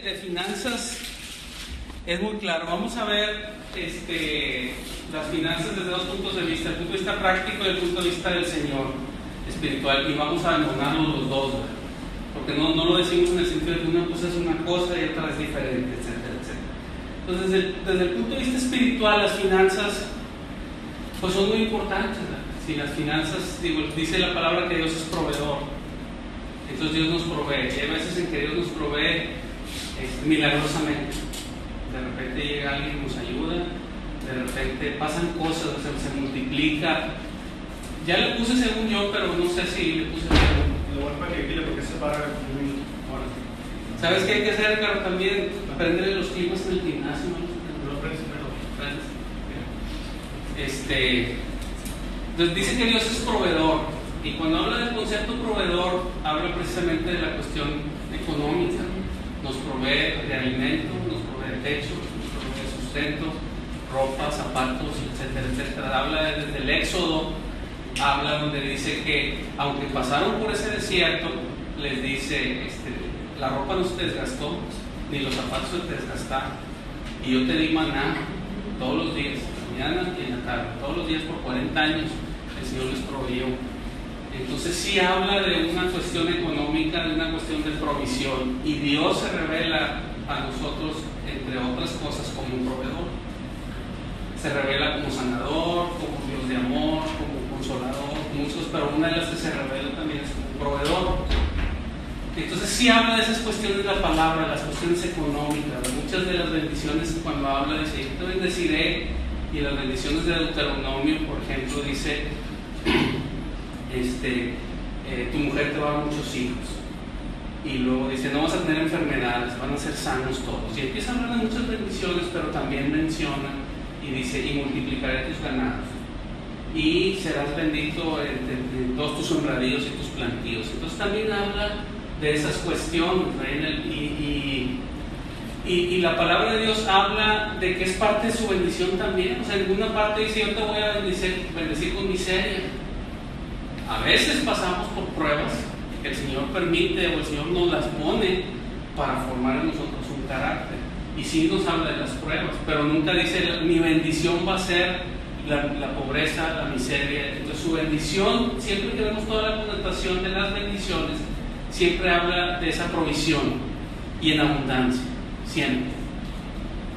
de finanzas es muy claro. Vamos a ver las finanzas desde dos puntos de vista: el punto de vista práctico y el punto de vista del Señor espiritual, y vamos a abandonarlos los dos, ¿verdad? Porque no lo decimos en el sentido de que una cosa es una cosa y otra es diferente, etcétera, etcétera. Entonces, desde el punto de vista espiritual, las finanzas pues son muy importantes, ¿verdad? Si las finanzas, dice la palabra que Dios es proveedor, entonces Dios nos provee, y hay veces en que Dios nos provee milagrosamente. De repente llega alguien y nos ayuda, de repente pasan cosas, se multiplica. Ya le puse según yo, pero no sé si le puse según. Lo bueno para que dile porque se para un minuto. ¿Sabes qué hay que hacer, Caro? También aprenderle los climas en el gimnasio, ¿no? Lo aprendes primero. Entonces dice que Dios es proveedor, y cuando habla del concepto proveedor habla precisamente de la cuestión económica. Nos provee de alimentos, nos provee de techo, nos provee de sustento, ropa, zapatos, etcétera, etcétera. Habla desde el Éxodo, habla donde dice que aunque pasaron por ese desierto, les dice, la ropa no se te desgastó, ni los zapatos se te desgastaron, y yo te di maná todos los días, en la mañana y en la tarde, todos los días por 40 años el Señor les proveyó. Entonces sí habla de una cuestión económica, de una cuestión de provisión, y Dios se revela a nosotros, entre otras cosas, como un proveedor. Se revela como sanador, como Dios de amor, como consolador, muchos, pero una de las que se revela también es como proveedor. Entonces sí habla de esas cuestiones de la palabra, las cuestiones económicas, muchas de las bendiciones. Cuando habla dice, yo te bendeciré, y las bendiciones de Deuteronomio, por ejemplo, dice tu mujer te va a dar muchos hijos, y luego dice no vas a tener enfermedades, van a ser sanos todos, y empieza a hablar de muchas bendiciones, pero también menciona y dice, y multiplicaré tus ganados, y serás bendito en todos tus honradíos y tus plantíos. Entonces también habla de esas cuestiones, y la palabra de Dios habla de que es parte de su bendición también. O sea, en una parte dice, yo te voy a bendecir con miseria. A veces pasamos por pruebas que el Señor permite, o el Señor nos las pone para formar en nosotros un carácter, y sí nos habla de las pruebas, pero nunca dice mi bendición va a ser la pobreza, la miseria. Entonces su bendición, siempre que vemos toda la connotación de las bendiciones, siempre habla de esa provisión y en abundancia, siempre.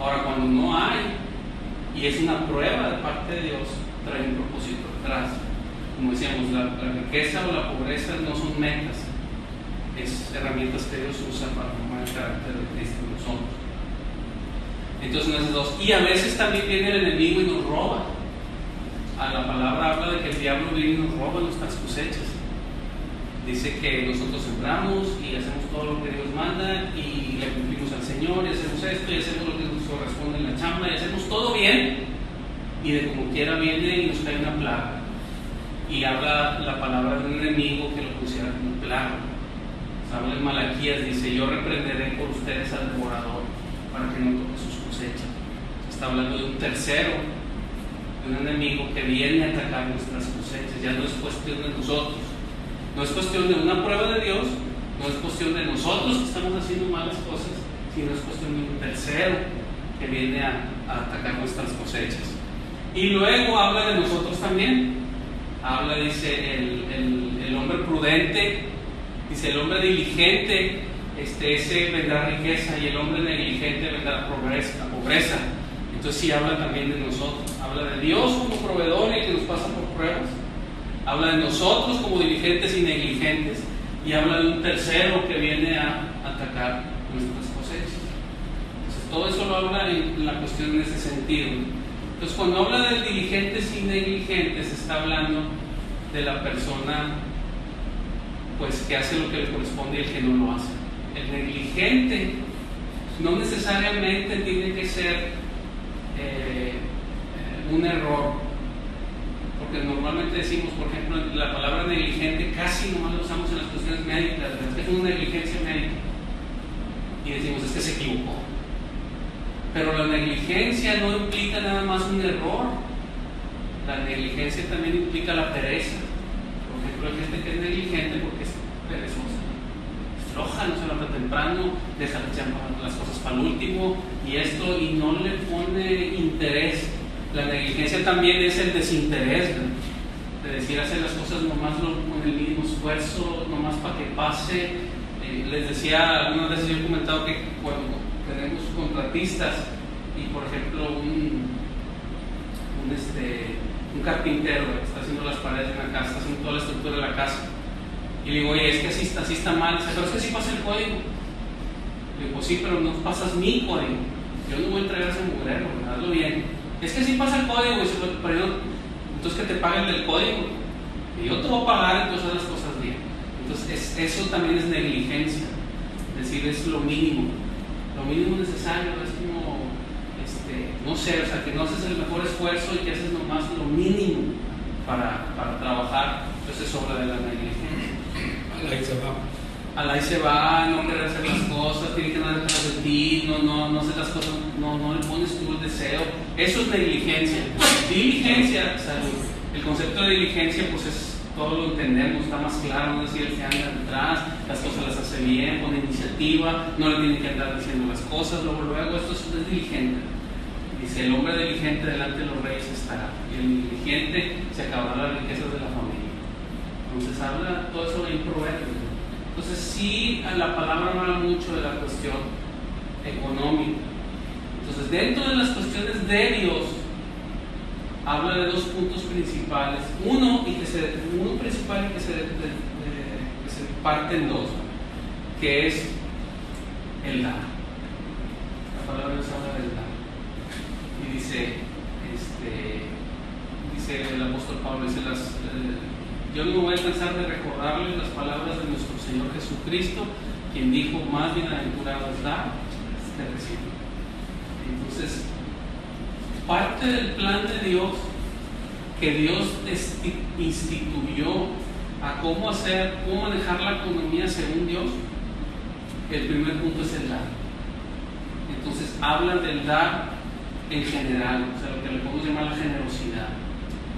Ahora, cuando no hay y es una prueba de parte de Dios, trae un propósito detrás. Como decíamos, la riqueza o la pobreza no son metas, es herramientas que Dios usa para formar el carácter de Cristo en nosotros. Entonces, en esas dos. Y a veces también viene el enemigo y nos roba. A la palabra habla de que el diablo viene y nos roba nuestras cosechas. Dice que nosotros sembramos y hacemos todo lo que Dios manda, y le cumplimos al Señor, y hacemos esto, y hacemos lo que nos corresponde en la chamba, y hacemos todo bien, y de como quiera viene y nos cae una plaga. Y habla la palabra de un enemigo que lo considera como plaga. Habla en Malaquías, dice, yo reprenderé por ustedes al devorador para que no toque sus cosechas. Está hablando de un tercero, de un enemigo que viene a atacar nuestras cosechas. Ya no es cuestión de nosotros, no es cuestión de una prueba de Dios, no es cuestión de nosotros que estamos haciendo malas cosas, sino es cuestión de un tercero que viene a atacar nuestras cosechas. Y luego habla de nosotros también. Habla, dice, el hombre prudente, dice, el hombre diligente, ese vendrá riqueza, y el hombre negligente vendrá pobreza. Entonces sí habla también de nosotros. Habla de Dios como proveedor y que nos pasa por pruebas. Habla de nosotros como diligentes y negligentes, y habla de un tercero que viene a atacar nuestras cosechas. Entonces todo eso lo habla en la cuestión en ese sentido. Entonces cuando habla de diligentes y negligentes, está hablando de la persona pues que hace lo que le corresponde y el que no lo hace. El negligente no necesariamente tiene que ser un error, porque normalmente decimos, por ejemplo, la palabra negligente casi nomás la usamos en las cuestiones médicas, es que es una negligencia médica, y decimos, es que se equivocó. Pero la negligencia no implica nada más un error. La negligencia también implica la pereza. Por ejemplo, hay gente que es negligente porque es perezosa, es floja, trabaja, no se levanta temprano, deja las cosas para el último y esto, y no le pone interés. La negligencia también es el desinterés, ¿no? De decir hacer las cosas nomás con el mínimo esfuerzo, nomás para que pase. Les decía, algunas veces yo he comentado que cuando tenemos contratistas y por ejemplo un carpintero que está haciendo las paredes de una casa, está haciendo toda la estructura de la casa, y le digo, oye, es que así está mal. Dice, pero es que sí pasa el código. Le digo, pues sí, pero no pasas mi código, yo no voy a entregar ese mugrero, hazlo bien. Es que sí pasa el código, pero entonces que te paguen del código y yo te voy a pagar, entonces haz las cosas bien. Entonces eso también es negligencia, es decir, es lo mínimo necesario, es como no sé, o sea, que no haces el mejor esfuerzo y que haces nomás lo mínimo para trabajar. Entonces es obra de la negligencia. Ahí se va, no querer hacer las cosas, tiene que andar detrás de ti, no hacer las cosas, no le pones tú el deseo. Eso es negligencia. Diligencia, salud. El concepto de diligencia, pues todo lo entendemos, está más claro, no es decir, el que anda detrás, las cosas las hace bien, pone iniciativa, no le tiene que andar diciendo las cosas, luego esto es diligente. Dice, el hombre diligente delante de los reyes estará, y el diligente se acabará las riquezas de la familia. Entonces habla todo eso en Proverbios. Entonces sí, la palabra habla mucho de la cuestión económica. Entonces dentro de las cuestiones de Dios habla de dos puntos principales. Uno principal y que se parte en dos, que es el dar. La palabra nos habla del dar. Y dice el apóstol Pablo, dice yo no me voy a cansar de recordarles las palabras de nuestro Señor Jesucristo, quien dijo, más bienaventurado es dar que recibir. Entonces, parte del plan de Dios, que Dios instituyó a cómo manejar la economía según Dios, el primer punto es el dar. Entonces, habla del dar en general, o sea, lo que le podemos llamar la generosidad,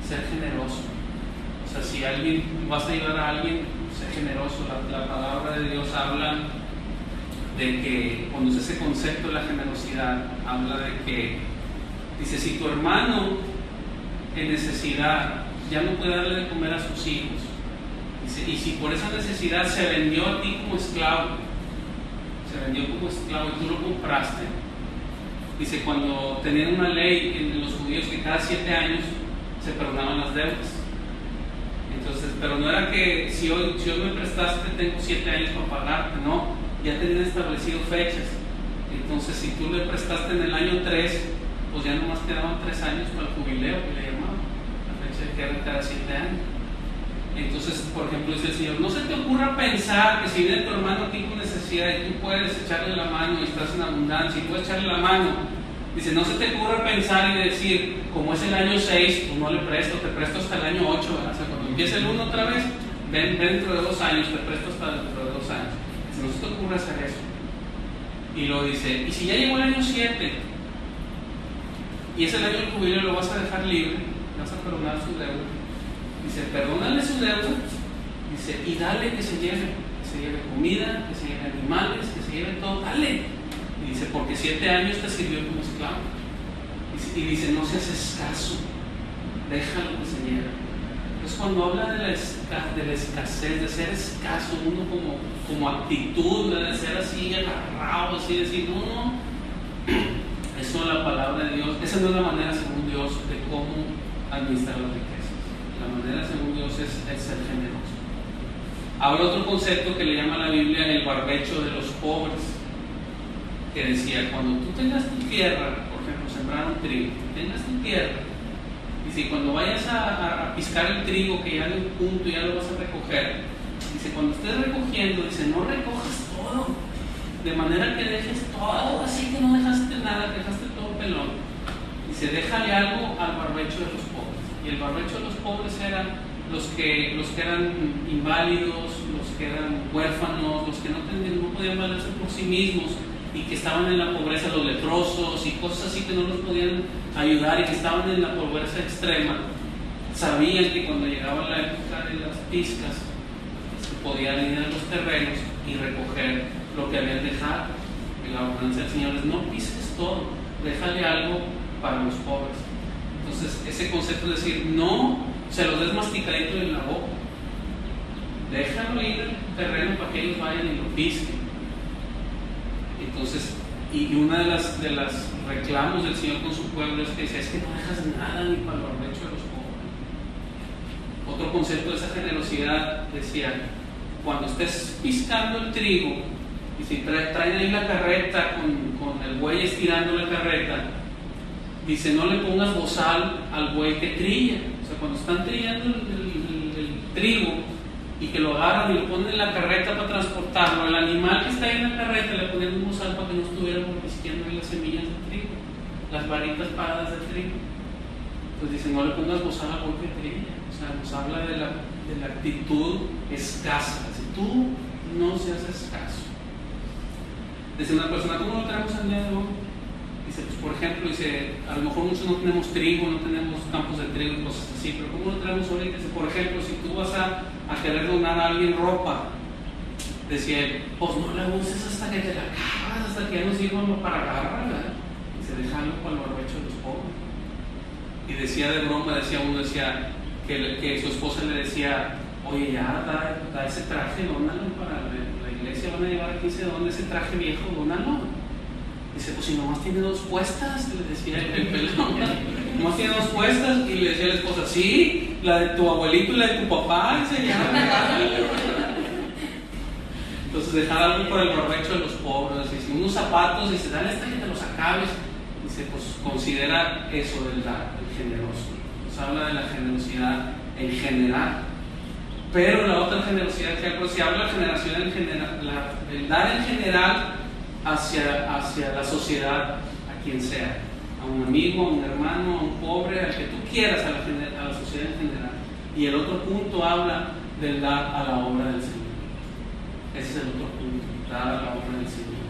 ser generoso. O sea, si vas a ayudar a alguien, sé generoso. La palabra de Dios habla de que, cuando usa ese concepto de la generosidad, habla de que, dice, si tu hermano en necesidad ya no puede darle de comer a sus hijos, dice, y si por esa necesidad se vendió a ti como esclavo, y tú lo compraste, dice, cuando tenían una ley en los judíos que cada 7 años se perdonaban las deudas. Entonces, pero no era que si hoy me prestaste tengo 7 años para pagarte, no, ya tenían establecido fechas. Entonces, si tú le prestaste en el año 3, pues ya nomás quedaban 3 años para el jubileo, que le llamaban, la fecha que era cada 7 años. Entonces, por ejemplo, dice el Señor, no se te ocurra pensar que si viene tu hermano aquí con necesidad y tú puedes echarle la mano y estás en abundancia y puedes echarle la mano, dice, no se te ocurra pensar y decir, como es el año 6, pues no le presto, te presto hasta el año 8, ¿verdad? O sea, cuando empieza el 1 otra vez, ven dentro de 2 años, te presto hasta dentro de 2 años. Dice, no se te ocurra hacer eso. Y luego dice, y si ya llegó el año 7 y es el año del jubileo, lo vas a dejar libre, vas a perdonar su deuda. Dice, perdónale su deuda, dice, y dale que se lleve comida, que se lleve animales, que se lleve todo, dale. Y dice, porque 7 años te sirvió como esclavo. Y dice, no seas escaso, déjalo que se lleve. Entonces, cuando habla de la escasez, de ser escaso, uno como actitud, de ser así agarrado, así decir, no, eso es la palabra de Dios. Esa no es la manera según Dios de cómo administrar las riquezas. La manera según Dios es ser generoso. Habrá otro concepto que le llama a la Biblia el barbecho de los pobres, que decía, cuando tú tengas tu tierra, por ejemplo, sembraron trigo, tengas tu tierra, dice, cuando vayas a piscar el trigo, que ya de un punto ya lo vas a recoger, dice, cuando estés recogiendo, dice, no recojas todo, de manera que dejes todo así, que no dejaste nada, dejaste todo pelón. Dice, déjale algo al barbecho de los pobres. Y el barbecho de los pobres eran los que eran inválidos, los que eran huérfanos, los que no podían valerse por sí mismos y que estaban en la pobreza, los leprosos y cosas así que no los podían ayudar y que estaban en la pobreza extrema. Sabían que cuando llegaba la época de las piscas, podían ir a los terrenos y recoger lo que habían dejado. Y la ordenanza del Señor es: no pises todo, déjale algo para los pobres. Entonces, ese concepto es decir, no se los des masticadito en la boca, déjalo ir al terreno para que ellos vayan y lo pisen. Entonces, y una de las reclamos del Señor con su pueblo es que dice: es que no dejas nada ni para el barbecho de los pobres. Otro concepto de esa generosidad decía: cuando estés piscando el trigo y si traen ahí la carreta con el buey estirando la carreta, dice: no le pongas bozal al buey que trilla. O sea, cuando están trillando el trigo y que lo agarran y lo ponen en la carreta para transportarlo, el animal que está ahí en la carreta le ponen un bozal para que no estuviera mordisqueando las semillas del trigo, las varitas paradas del trigo. Entonces dice: no le pongas bozal al buey que trilla. O sea, nos habla de la actitud escasa. Si tú no seas escaso. Dice una persona: ¿cómo lo traemos al día de hoy? Dice: pues por ejemplo, dice, a lo mejor muchos no tenemos trigo, no tenemos campos de trigo y cosas así, pero ¿cómo lo traemos ahorita? Dice: por ejemplo, si tú vas a querer donar a alguien ropa, decía él, pues no la uses hasta que te la acabas, hasta que ya no sirva para agarrarla. Dice: déjalo para el barbecho de los pobres. Y decía de broma, decía que su esposa le decía: oye, ya da ese traje, dónalo para la iglesia, van a llevar a 15 dónde ese traje viejo, dónalo. Dice: pues si nomás tiene 2 puestas, le decía el pelón, nomás tiene 2 puestas. Y le decía a la esposa: sí, la de tu abuelito y la de tu papá. Dice: ya, entonces dejar algo por el barbecho de los pobres. Dice: unos zapatos, dice, dale hasta que te los acabes. Dice: pues considera eso del dar, el generoso. Nos habla de la generosidad en general. Pero la otra generosidad que pues, si habla de generación en general, el dar en general hacia la sociedad, a quien sea, a un amigo, a un hermano, a un pobre, al que tú quieras, a la sociedad en general. Y el otro punto habla del dar a la obra del Señor. Ese es el otro punto: dar a la obra del Señor,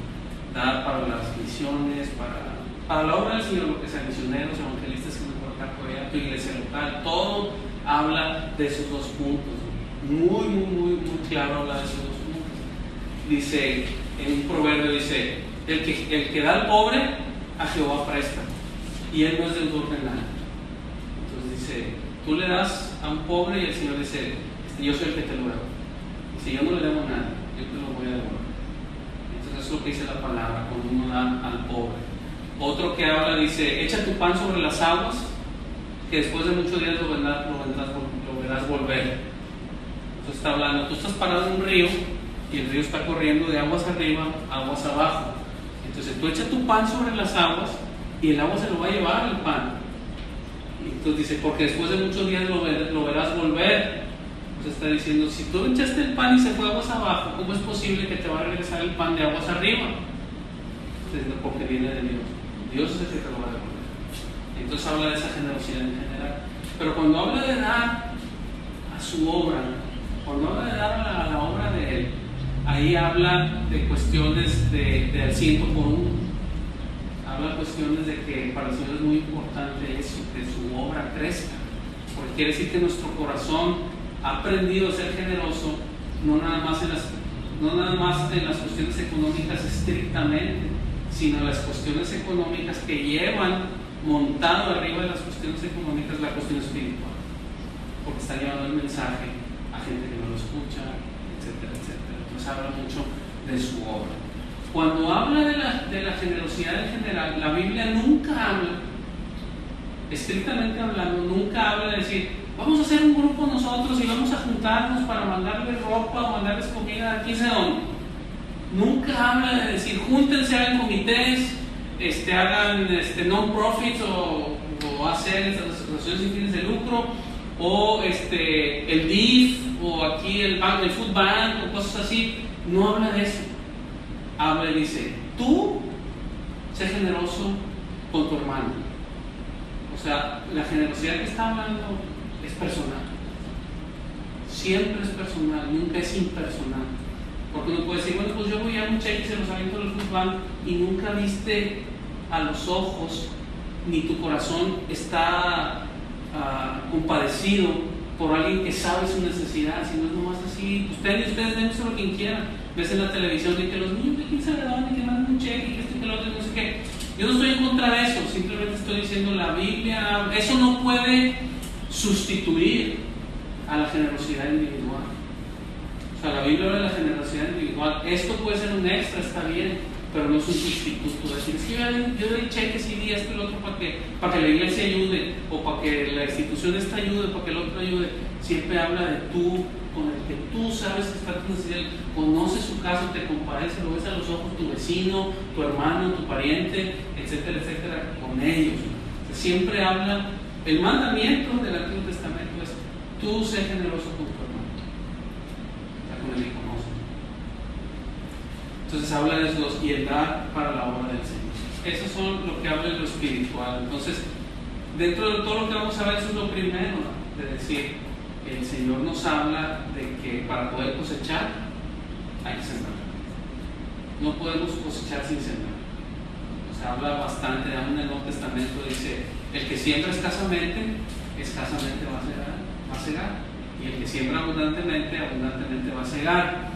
dar para las misiones, para la obra del Señor, lo que sea, misioneros, evangelistas que me acá por allá, tu iglesia local, todo habla de esos 2 puntos. Muy, muy, muy, muy claro habla de esos 2 puntos. Dice en un proverbio, dice: el que da al pobre, a Jehová presta, y él no es deudor de nada. Entonces dice: tú le das a un pobre y el Señor dice: yo soy el que te lo debo. Dice: yo no le debo nada, yo te lo voy a devolver. Entonces es lo que dice la palabra cuando uno da al pobre. Otro que habla dice: echa tu pan sobre las aguas, que después de muchos días lo verás volver. Entonces está hablando, tú estás parado en un río y el río está corriendo de aguas arriba, aguas abajo. Entonces tú echas tu pan sobre las aguas y el agua se lo va a llevar el pan. Y entonces dice: porque después de muchos días lo verás volver. Entonces está diciendo: si tú echaste el pan y se fue aguas abajo, ¿cómo es posible que te va a regresar el pan de aguas arriba? Entonces, porque viene de Dios. Dios es el que te lo va a devolver. Entonces habla de esa generosidad en general. Pero cuando habla de dar a su obra, cuando habla de dar a la obra de Él, ahí habla de cuestiones del 100 por 1. Habla cuestiones de que para el Señor es muy importante eso, que su obra crezca. Porque quiere decir que nuestro corazón ha aprendido a ser generoso, no nada más en las cuestiones económicas estrictamente, sino en las cuestiones económicas que llevan montado arriba de las cuestiones económicas la cuestión espiritual. Porque está llevando el mensaje a gente que no lo escucha, etcétera, etcétera. Entonces habla mucho de su obra. Cuando habla de la generosidad en general, la Biblia nunca habla, estrictamente hablando, nunca habla de decir: vamos a hacer un grupo nosotros y vamos a juntarnos para mandarles ropa o mandarles comida a 15 dólares. Nunca habla de decir: júntense, hagan comités, hagan non-profits o hacer asociaciones sin fines de lucro, o el DIF, o aquí el Food Bank, o cosas así. No habla de eso. Habla y dice: tú sé generoso con tu hermano. O sea, la generosidad que está hablando es personal. Siempre es personal, nunca es impersonal. Porque uno puede decir: bueno, pues yo voy a un cheque y se los aviento a los Food Bank, y nunca viste a los ojos, ni tu corazón está compadecido por alguien que sabe su necesidad, sino es nomás así: ustedes dénselo a quien quieran. ves en la televisión de que los niños de 15 de edad y que mandan un cheque y que esto y que lo otro y no sé qué. Yo no estoy en contra de eso, simplemente estoy diciendo la Biblia, eso no puede sustituir a la generosidad individual. O sea, la Biblia habla de la generosidad individual. Esto puede ser un extra, está bien, pero no es un sustituto. Decir, es que yo doy cheques y di esto y lo otro para que la iglesia ayude, o para que la institución esta ayude, para que el otro ayude. Siempre habla de tú, con el que tú sabes que está tu necesidad, conoces su caso, te compadeces, lo ves a los ojos, tu vecino, tu hermano, tu pariente, etcétera, etcétera, con ellos. O sea, siempre habla, el mandamiento del Antiguo Testamento es, tú sé generoso con tu hermano, o sea, con el que conoces. Entonces habla de los y el dar para la obra del Señor. Eso son lo que habla de lo espiritual. Entonces, dentro de todo lo que vamos a ver, eso es lo primero, ¿no? De decir, el Señor nos habla de que para poder cosechar hay que sembrar. No podemos cosechar sin sembrar. Nos habla bastante, aún en el Nuevo Testamento dice, el que siembra escasamente va a cegar. Y el que siembra abundantemente va a cegar.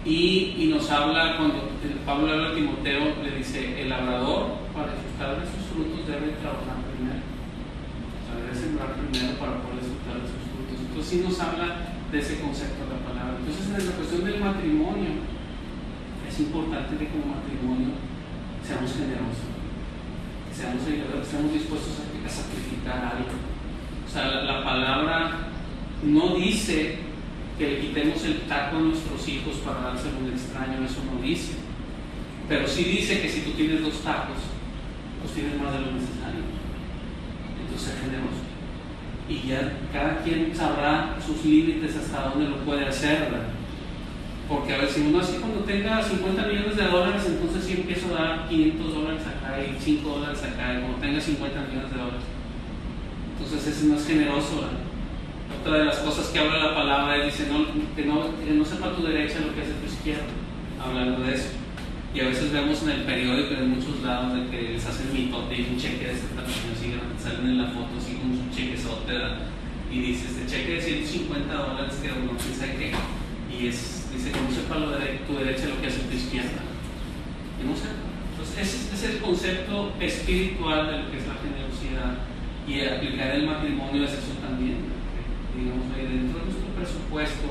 Y nos habla, cuando Pablo habla a Timoteo, le dice, el labrador para disfrutar de sus frutos debe trabajar primero. O sea, debe sembrar primero para poder disfrutar de sus frutos. Entonces sí nos habla de ese concepto de la palabra. Entonces en la cuestión del matrimonio es importante que como matrimonio seamos generosos, estemos dispuestos a sacrificar algo. O sea, la palabra no dice que le quitemos el taco a nuestros hijos para dárselo a un extraño, eso no dice. Pero sí dice que si tú tienes 2 tacos, pues tienes más de lo necesario. Entonces sé generoso. Y ya cada quien sabrá sus límites hasta dónde lo puede hacer, ¿verdad? Porque a ver, si uno así cuando tenga $50 millones, entonces sí empiezo a dar $500 acá y $5 acá, y cuando tenga $50 millones. Entonces ese no es generoso, ¿verdad? Otra de las cosas que habla la palabra es, dice, que no sepa tu derecha lo que hace tu izquierda, hablando de eso. Y a veces vemos en el periódico en muchos lados de que les hacen mitote y un cheque de este tamaño, así, salen en la foto así con un chequezote, y dice, este cheque de $150 que uno piensa que, y dice que no sepa tu derecha lo que hace tu izquierda. Y no sé. Entonces ese es el concepto espiritual de lo que es la generosidad, y aplicar el matrimonio es eso también. Digamos, dentro de nuestro presupuesto,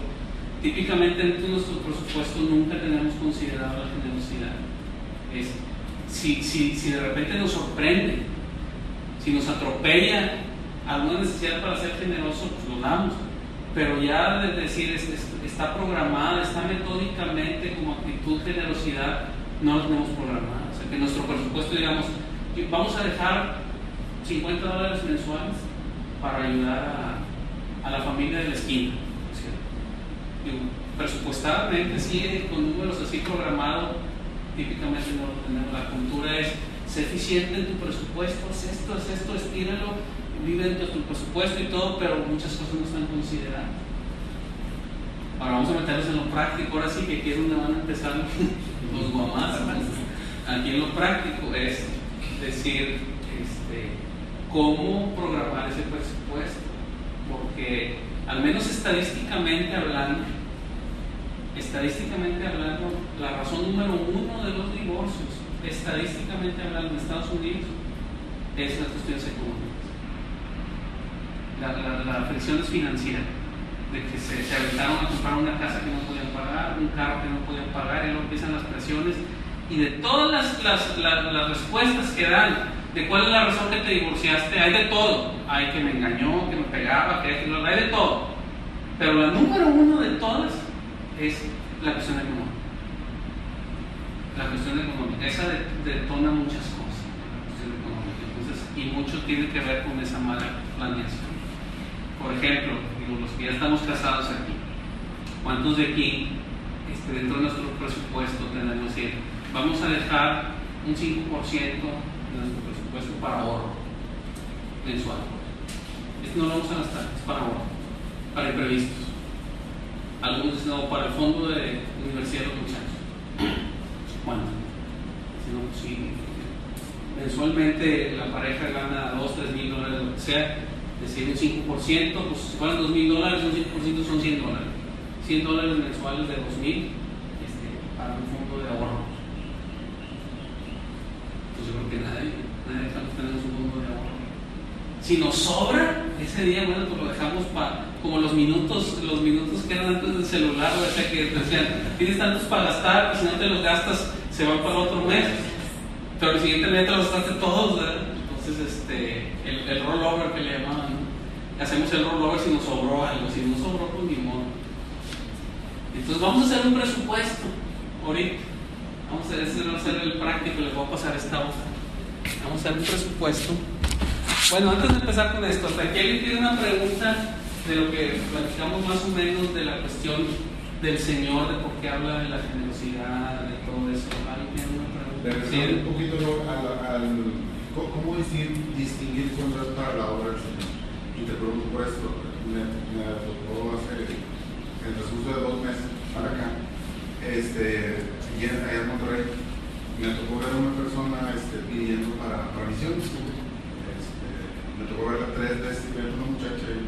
típicamente dentro de nuestro presupuesto nunca tenemos considerado la generosidad. Si de repente nos sorprende, si nos atropella alguna necesidad para ser generoso, pues lo damos. Pero ya de decir, está programada, está metódicamente como actitud generosidad, no lo tenemos programada. O sea, que nuestro presupuesto, digamos, vamos a dejar $50 mensuales para ayudar a la familia de la esquina, ¿sí? Presupuestadamente, sí, con números así programados, típicamente no lo tenemos. La cultura es ser eficiente en tu presupuesto, haz esto, estíralo, vive dentro de tu presupuesto y todo, pero muchas cosas no están consideradas. Ahora vamos a meternos en lo práctico, ahora sí que aquí es donde van a empezar los guamás. Aquí en lo práctico es decir, cómo programar ese presupuesto. Porque al menos estadísticamente hablando, la razón número 1 de los divorcios, estadísticamente hablando en Estados Unidos, es las cuestiones económicas. La fricción es financiera, de que se aventaron a comprar una casa que no podían pagar, un carro que no podían pagar, y luego empiezan las presiones, y de todas las respuestas que dan, de cuál es la razón que te divorciaste, hay de todo. Hay que me engañó, que me pegaba, que hay de todo. Pero la número 1 de todas es la cuestión económica. La cuestión económica, esa detona muchas cosas, la cuestión económica. Entonces, y mucho tiene que ver con esa mala planeación. Por ejemplo, los que ya estamos casados aquí, ¿cuántos de aquí, dentro de nuestro presupuesto, tenemos que vamos a dejar un 5% de nuestro presupuesto para ahorro mensual? Esto no lo vamos a gastar, es para ahorro, para imprevistos. Algunos dicen, no, para el fondo de universidad de los muchachos. Bueno, si mensualmente la pareja gana $2, $3,000, lo que sea, decir un 5%, pues si fueran $2,000, un 5% son $100. $100 mensuales de 2,000, un fondo de ahorro. Pues yo creo que nadie tenemos un fondo de ahorro. Si nos sobra ese día, bueno, pues lo dejamos para como los minutos que eran antes del celular, o sea, que decían, tienes tantos para gastar, y si no te los gastas, se van para el otro mes. Pero el siguiente mes te los gastaste todos, ¿verdad? Entonces, el rollover que le llamaban, ¿no? Hacemos el rollover si nos sobró algo, si no sobró, pues ni modo. Entonces, vamos a hacer un presupuesto ahorita. Vamos a hacer el práctico, les voy a pasar esta hoja. Vamos a hacer un presupuesto. Bueno, antes de empezar con esto, hasta aquí alguien tiene una pregunta de lo que platicamos más o menos de la cuestión del Señor, de por qué habla de la generosidad, de todo eso. ¿Alguien tiene una pregunta? Regresando un poquito ¿cómo distinguir cuando es para la obra del Señor? Y te pregunto por esto, me tocó hacer el transcurso de 2 meses para acá, allá en Monterrey, me tocó ver a una persona pidiendo para misiones. Me tocó verla 3 veces, ver a una muchacha en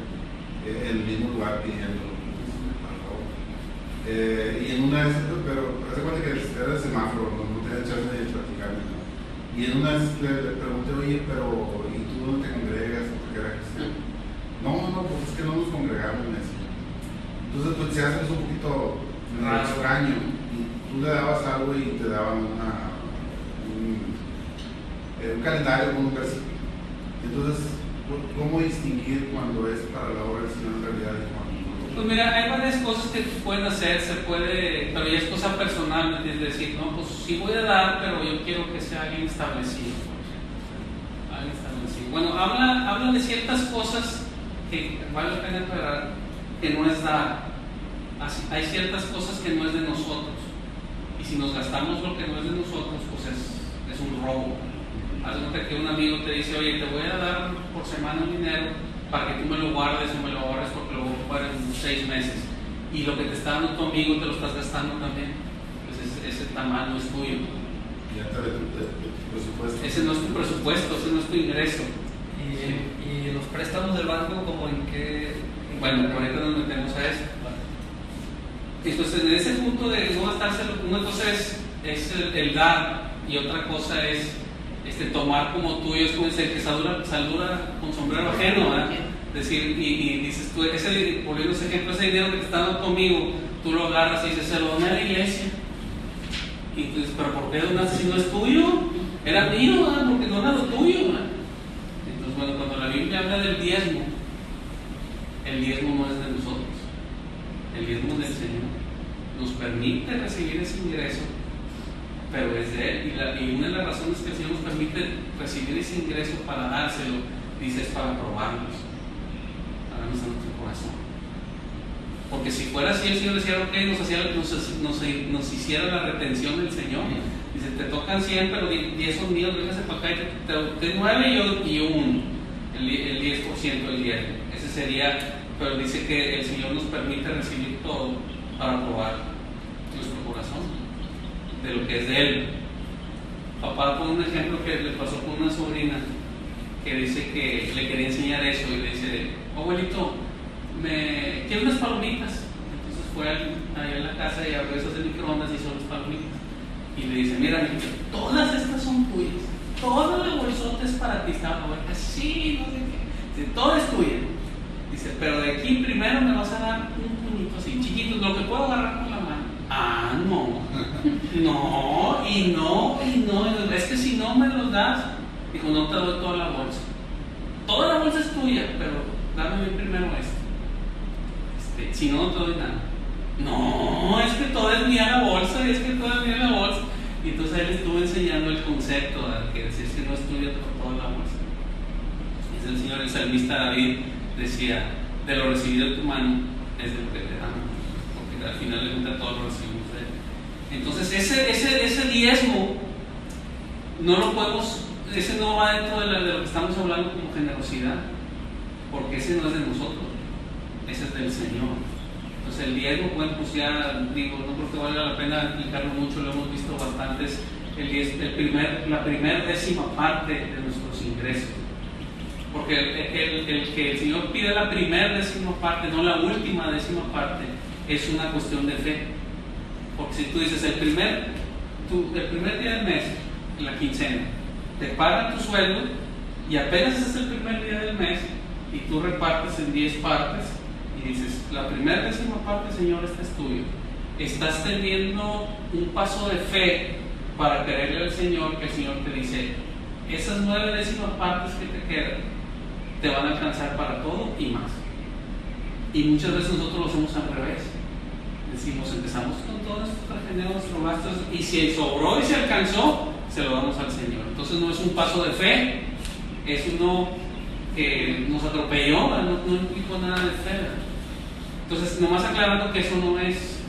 el mismo lugar pidiendo para favor. Y en una vez, pero hace cuenta que era de semáforo, no tenía chance de platicar. Y en una vez le pregunté, oye, pero ¿y tú dónde te congregas? Porque era cristiano. No, pues es que no nos congregamos en eso. Entonces, pues se hace un poquito extraño. Y tú le dabas algo y te daban un calendario con un versículo. Entonces, ¿cómo distinguir cuando es para la obra del Señor en realidad y cuando no? Pues mira, hay varias cosas que pueden hacer, pero ya es cosa personal, es decir, no, pues sí voy a dar, pero yo quiero que sea alguien establecido. Bueno, habla de ciertas cosas que vale la pena aclarar, que no es dar. Hay ciertas cosas que no es de nosotros, y si nos gastamos lo que no es de nosotros, pues es un robo. Haz de cuenta que un amigo te dice, oye, te voy a dar por semana un dinero para que tú me lo guardes o me lo ahorres porque lo voy a ocupar en 6 meses. Y lo que te está dando tu amigo te lo estás gastando también. Pues ese tamal no es tuyo. Ya está de tu presupuesto. Ese no es tu presupuesto, ese no es tu ingreso. ¿Y los préstamos del banco como en qué? Bueno, ahorita nos metemos a eso. Entonces, en ese punto de no gastárselo, una cosa es el dar y otra cosa es tomar como tuyo, es como el que saluda con sombrero ajeno, ¿verdad? Decir, y dices tú, volviendo ese ejemplo, ese dinero que te está dando tu amigo, tú lo agarras y dices, se lo doné a la iglesia. Y tú dices, pero ¿por qué donaste si no es tuyo? Era mío, ¿verdad? Porque no era lo tuyo, ¿verdad? Entonces, bueno, cuando la Biblia habla del diezmo, el diezmo no es de nosotros, el diezmo es del Señor. Nos permite recibir ese ingreso, pero es de Él, y una de las razones que el Señor nos permite recibir ese ingreso para dárselo, dice, es para probarnos, para nuestro corazón. Porque si fuera así, el Señor decía, ok, nos hiciera la retención del Señor. Dice, te tocan 100, pero 10 son míos, véngase para acá, y te 9 y yo 1, el 10% del diezmo. Ese sería, pero dice que el Señor nos permite recibir todo para probar nuestro corazón de lo que es de Él. Papá pone un ejemplo que le pasó con una sobrina que dice que le quería enseñar eso y le dice, abuelito, quiero unas palomitas. Entonces fue allá en la casa y abrió esas de microondas y hizo las palomitas y le dice, mira, todas estas son tuyas, toda la bolsota es para ti. Estaba la abuelita, sí, no sé qué, dice, todo es tuya. Dice, pero de aquí primero me vas a dar un puñito así, chiquito, lo que puedo agarrar con la mano. Ah, no, es que si no me los das, dijo, no te doy toda la bolsa. Toda la bolsa es tuya, pero dame primero esto. Si no, no te doy nada. No, es que todo es mía la bolsa, y es que todo es mía la bolsa. Y entonces él estuvo enseñando el concepto, ¿verdad? Que decir que no es tuya toda la bolsa. Dice el Señor, el salmista David decía, de lo recibido de tu mano es de lo que te damos, porque al final de cuentas todo lo recibimos de Él. Entonces ese diezmo no lo podemos, ese no va dentro de lo que estamos hablando como generosidad, porque ese no es de nosotros, ese es del Señor. Entonces el diezmo, bueno, pues ya digo, no creo que valga la pena explicarlo mucho, lo hemos visto bastantes, la primera décima parte de nuestros ingresos. Porque el que el Señor pide la primera décima parte, no la última décima parte, es una cuestión de fe. Porque si tú dices el primer día del mes, en la quincena, te pagan tu sueldo y apenas es el primer día del mes y tú repartes en 10 partes y dices, la primera décima parte, Señor, esta es tuya. Estás teniendo un paso de fe para creerle al Señor, que el Señor te dice, esas 9 décimas partes que te quedan te van a alcanzar para todo y más. Y muchas veces nosotros lo hacemos al revés. Decimos, empezamos con todo nuestros gastos y si sobró y se alcanzó, se lo damos al Señor. Entonces no es un paso de fe, es uno que nos atropelló, no implicó nada de fe. Entonces, nomás aclarando que eso no es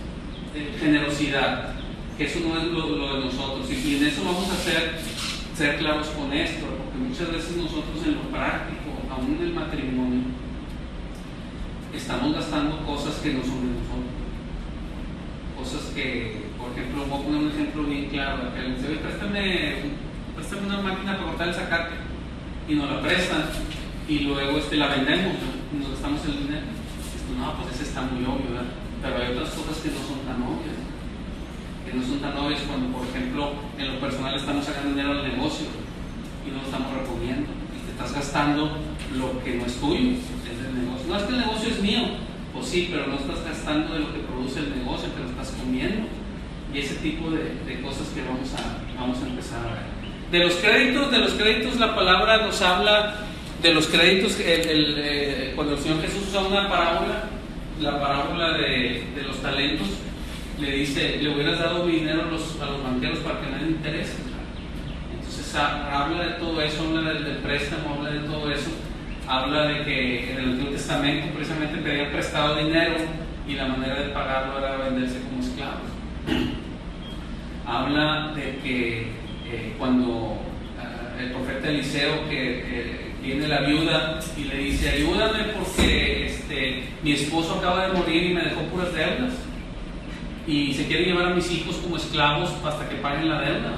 generosidad, que eso no es lo de nosotros, y en eso vamos a ser claros con esto, porque muchas veces nosotros en lo práctico, aún en el matrimonio, estamos gastando cosas que no son de nosotros. Cosas que, por ejemplo, voy a poner un ejemplo bien claro, que le dice, oye, préstame una máquina para cortar el zacate, y nos la prestan, y luego la vendemos, y nos gastamos el dinero. No, pues ese está muy obvio, ¿verdad? Pero hay otras cosas que no son tan obvias. Que no son tan obvias cuando, por ejemplo, en lo personal estamos sacando dinero al negocio y no lo estamos reponiendo. Y te estás gastando lo que no es tuyo, es del negocio. No es que el negocio es mío, pues sí, pero no estás gastando de lo que produce el negocio, te lo estás comiendo. Y ese tipo de cosas que vamos a empezar a ver. De los créditos la palabra nos habla de los créditos. Cuando el Señor Jesús usa una parábola, la parábola de los talentos, le dice, le hubieras dado mi dinero a los banqueros para que me den interés. Entonces habla de todo eso, habla del préstamo, habla de todo eso, habla de que en el Antiguo Testamento precisamente pedían prestado dinero y la manera de pagarlo era venderse como esclavos. Habla de que cuando el profeta Eliseo viene la viuda y le dice, ayúdame porque mi esposo acaba de morir y me dejó puras deudas y se quiere llevar a mis hijos como esclavos hasta que paguen la deuda.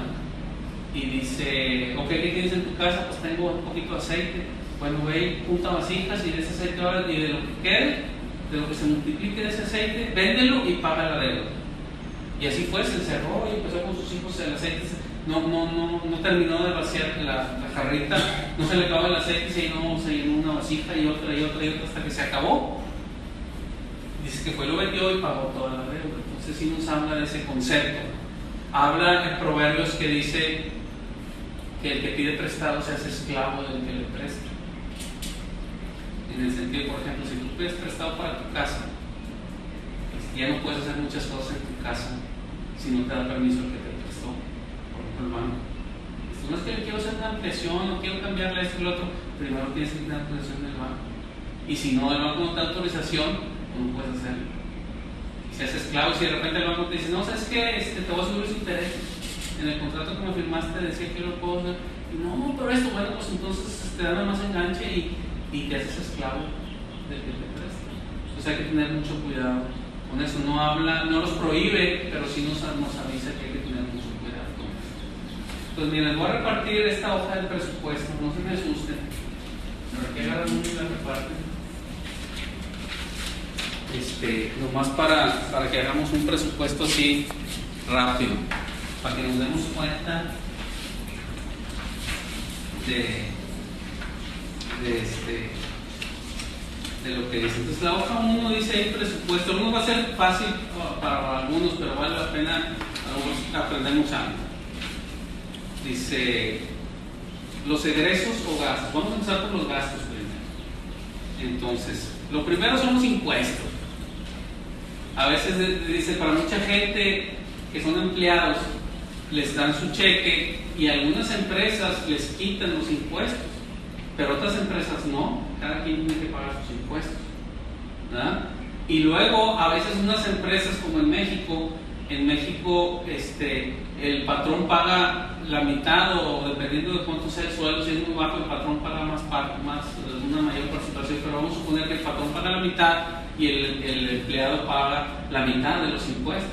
Y dice, ok, ¿qué tienes en tu casa? Pues tengo un poquito de aceite. Bueno, ve y junta vasijas y de ese aceite y de lo que quede, de lo que se multiplique de ese aceite, véndelo y paga la deuda. Y así fue, se encerró y empezó con sus hijos el aceite. No terminó de vaciar la jarrita, no se le acabó el aceite, se llenó una vasija y otra hasta que se acabó. Dice que fue, lo vendió y pagó toda la deuda. Entonces sí nos habla de ese concepto. Habla en Proverbios que dice que el que pide prestado se hace esclavo del que le presta. En el sentido, por ejemplo, si tú pides prestado para tu casa, pues ya no puedes hacer muchas cosas en tu casa si no te da permiso el que te prestó, por ejemplo el banco. Si no es que le quiero hacer una ampliación, no quiero cambiarle esto y lo otro, primero tienes que tener autorización del banco. Y si no, el banco no te da autorización, no puedes hacerlo. Y se hace esclavo, si de repente el banco te dice, no, ¿sabes qué? Te voy a subir los intereses. En el contrato que me firmaste decía que lo puedo hacer. Y no, pero esto, bueno, pues entonces te dan más enganche y te haces esclavo del que te presta. Entonces hay que tener mucho cuidado con eso. No los prohíbe, pero sí nos avisa que hay que tener mucho cuidado con eso. Entonces, miren, les voy a repartir esta hoja del presupuesto, no se me asusten, pero que agarran uno y la reparten. Nomás para que hagamos un presupuesto así rápido, para que nos demos cuenta de lo que dice. Entonces la hoja 1 dice ahí presupuesto. No va a ser fácil para algunos, pero vale la pena aprendemos algo. Dice los egresos o gastos. Vamos a empezar por los gastos primero. Entonces, lo primero son los impuestos. A veces dice, para mucha gente que son empleados les dan su cheque y algunas empresas les quitan los impuestos, pero otras empresas no, cada quien tiene que pagar sus impuestos, ¿verdad? Y luego a veces unas empresas como en México el patrón paga la mitad o dependiendo de cuánto sea el sueldo, si es muy bajo el patrón paga una mayor participación, pero vamos a suponer que el patrón paga la mitad y el empleado paga la mitad de los impuestos,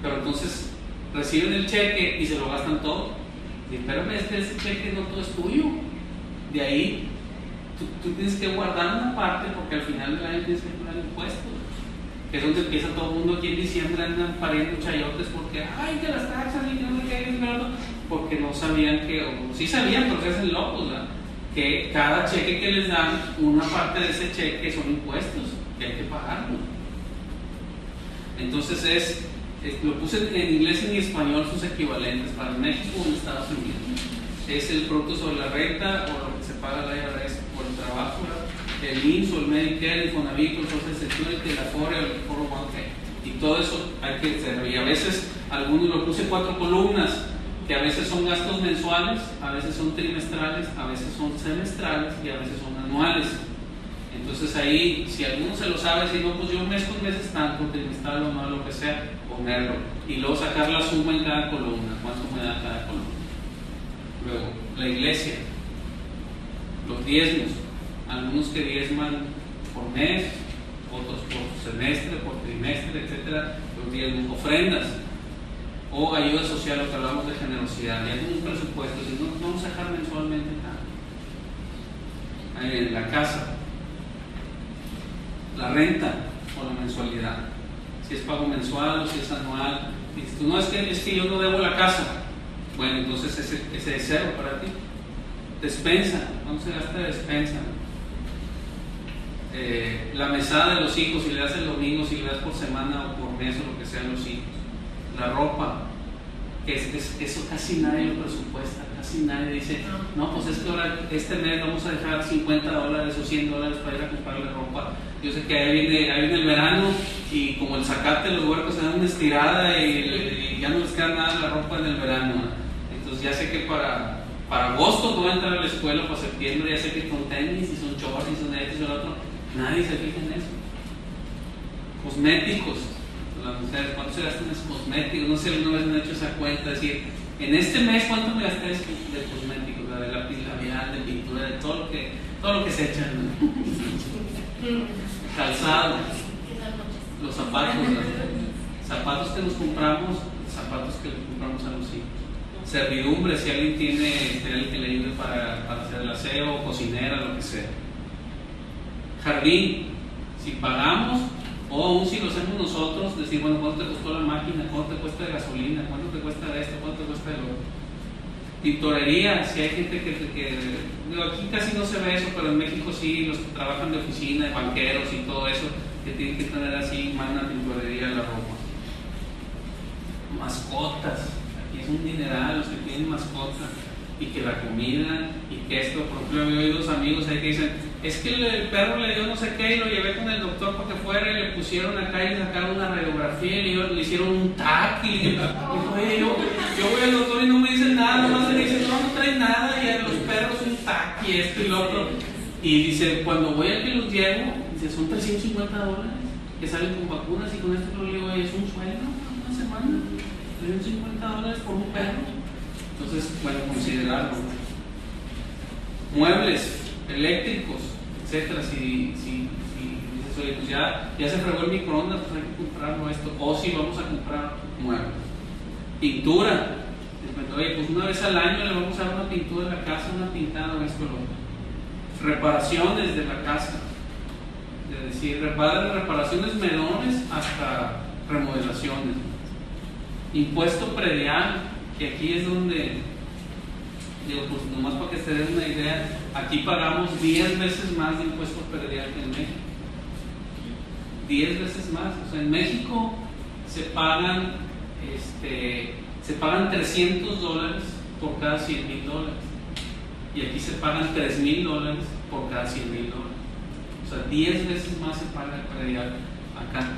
pero entonces reciben el cheque y se lo gastan todo. Y espérame, ese cheque no todo es tuyo, de ahí tú tienes que guardar una parte porque al final del año tienes que pagar impuestos. que es donde empieza todo el mundo aquí en diciembre, andan pariendo chayotes porque, ay, que las taxas y que no sé qué, porque no sabían que, o sí sabían, pero se hacen locos, ¿verdad? Que cada cheque que les dan, una parte de ese cheque son impuestos, que hay que pagarlo. Entonces lo puse en inglés y en español sus equivalentes para México o en Estados Unidos. Es el producto sobre la renta o lo que se paga la IRS por el trabajo, ¿verdad? El IMSS o el Medicare, el Infonavit, el Social Security, el Afore, el 401k. Y todo eso hay que hacerlo. Y a veces, algunos lo puse 4 columnas, que a veces son gastos mensuales, a veces son trimestrales, a veces son semestrales y a veces son anuales. Entonces ahí, si alguno se lo sabe, si no, pues yo mes con mes tanto, trimestral o anual, lo que sea, ponerlo. Y luego sacar la suma en cada columna, cuánto me da cada columna. Luego, la iglesia, los diezmos, algunos que diezman por mes, otros por semestre, por trimestre, etcétera, los diezmos, ofrendas o ayuda social, lo que hablamos de generosidad. Ya tenemos un presupuesto, si no, vamos a dejar mensualmente nada. En la casa, la renta o la mensualidad, si es pago mensual o si es anual. Dices tú, no, es que yo no debo la casa. Bueno, entonces ese es cero para ti. Despensa, ¿cuánto se gasta de despensa? La mesada de los hijos, si le das el domingo, si le das por semana o por mes o lo que sea a los hijos. La ropa, eso casi nadie lo presupuesta, casi nadie dice, no, pues es que ahora este mes vamos a dejar $50 o $100 para ir a comprarle ropa. Yo sé que ahí viene el verano y como el zacate, los huercos se dan una estirada y ya no les queda nada de la ropa en el verano. Entonces ya sé que para agosto no va a entrar a la escuela, para septiembre ya sé que son tenis y son shorts y son esto y son otro. Nadie se fija en eso. Cosméticos, las mujeres, ¿cuánto se gastan en esos cosméticos? No sé si alguna vez me han hecho esa cuenta, es decir, en este mes ¿cuánto me gasté de cosméticos? De lápiz labial, de pintura, de todo lo que se echan, ¿no? Calzado, los zapatos, zapatos que nos compramos, zapatos que le compramos a los hijos. Servidumbre, si alguien tiene alguien que le ayude para hacer el aseo, cocinera, lo que sea. Jardín, si pagamos o aún si lo hacemos nosotros, decir, bueno, ¿cuánto te costó la máquina? ¿Cuánto te cuesta de gasolina? ¿Cuánto te cuesta de esto? ¿Cuánto te cuesta de lo otro? Tintorería, si hay gente que digo, aquí casi no se ve eso, pero en México sí, los que trabajan de oficina, banqueros y todo eso, que tienen que tener así, una tintorería a la ropa. Mascotas, aquí es un dineral los que tienen mascotas, y que la comida, y que esto, por ejemplo, he oído dos amigos ahí que dicen, es que el perro le dio no sé qué y lo llevé con el doctor para que fuera y le pusieron acá y le sacaron una radiografía y le hicieron un TAC y dijo, oye, yo voy al doctor y no me dicen nada, nomás le dicen, no trae nada y a los perros un TAC y esto y lo otro. Y dice, cuando voy a que los llevo, dice, son $350 que salen con vacunas y con esto lo digo, es un sueldo, una semana, $350 por un perro. Entonces, bueno, considerarlo. Muebles, eléctricos, etcétera. Si dices, oye, pues ya se fregó el microondas, pues hay que comprarlo esto. O si vamos a comprar muebles. Pintura. Oye, pues una vez al año le vamos a dar una pintura en la casa, una pintada o esto o lo otro. Reparaciones de la casa. Es decir, reparaciones menores hasta remodelaciones. Impuesto predial, que aquí es donde, digo, pues nomás para que se den una idea, aquí pagamos 10 veces más de impuesto predial que en México. 10 veces más. O sea, en México se pagan $300 por cada $100,000 y aquí se pagan $3,000 por cada $100,000. O sea, 10 veces más se paga el predial acá.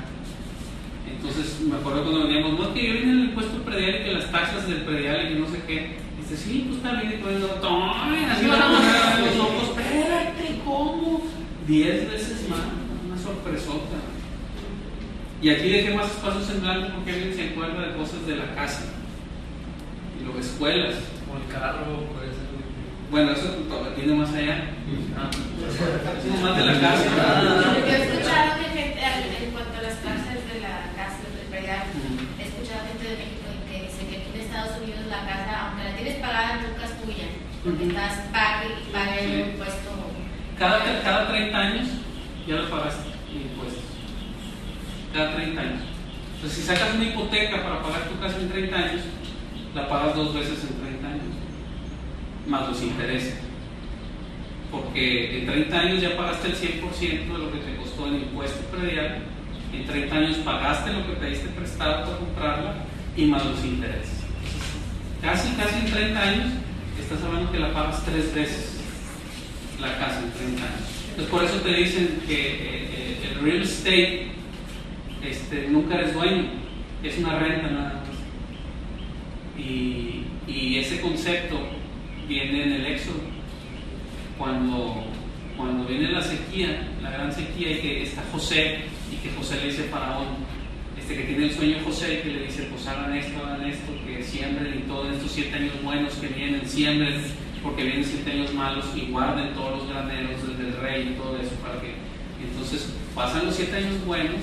Entonces me acuerdo cuando veníamos, no, que yo vine el impuesto predial y que las taxas del predial y que no sé qué. Dice, sí, pues está bien, y pues así la moneda de los ojos, espérate, ¿cómo? 10 veces más, una sorpresota. Y aquí dejé más espacios en blanco porque alguien se acuerda de cosas de la casa. Y luego escuelas. O el carro, puede ser. Bueno, eso tiene más allá. Es más de la casa. Yo he escuchado que gente, en cuanto a las taxas de la casa, del predial, he escuchado gente de México que dice que aquí en Estados Unidos la casa, aunque la tienes pagada, nunca es tuya, porque estás pague y pague el impuesto. Cada 30 años ya lo pagaste impuestos. cada 30 años. Entonces, si sacas una hipoteca para pagar tu casa en 30 años, la pagas 2 veces en 30 años, más los intereses. Porque en 30 años ya pagaste el 100% de lo que te costó el impuesto predial, en 30 años pagaste lo que pediste prestado para comprarla y más los intereses. Casi en 30 años estás hablando que la pagas 3 veces la casa en 30 años. Entonces por eso te dicen que el real estate nunca eres dueño, es una renta nada más. Y ese concepto viene en el Éxodo, cuando viene la sequía, la gran sequía, y que está José, y que José le dice a Faraón, que tiene el sueño José, que le dice, pues hagan esto, que siembren y todos estos 7 años buenos que vienen, siembren, porque vienen 7 años malos y guarden todos los graneros del rey y todo eso, para que entonces pasan los 7 años buenos,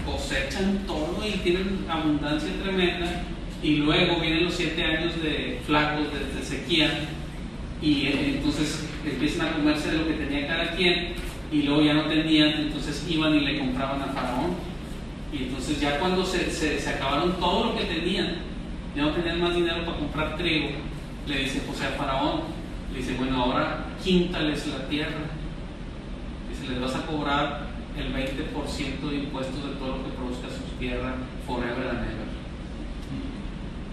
cosechan todo y tienen abundancia tremenda, y luego vienen los 7 años de flacos, de sequía, y entonces empiezan a comerse de lo que tenía cada quien, y luego ya no tenían, entonces iban y le compraban a Faraón. Y entonces ya cuando se acabaron todo lo que tenían, ya no tenían más dinero para comprar trigo, le dice José a Faraón, le dice, bueno, ahora quíntales la tierra, dice, les vas a cobrar el 20% de impuestos de todo lo que produzca su tierra forever and ever.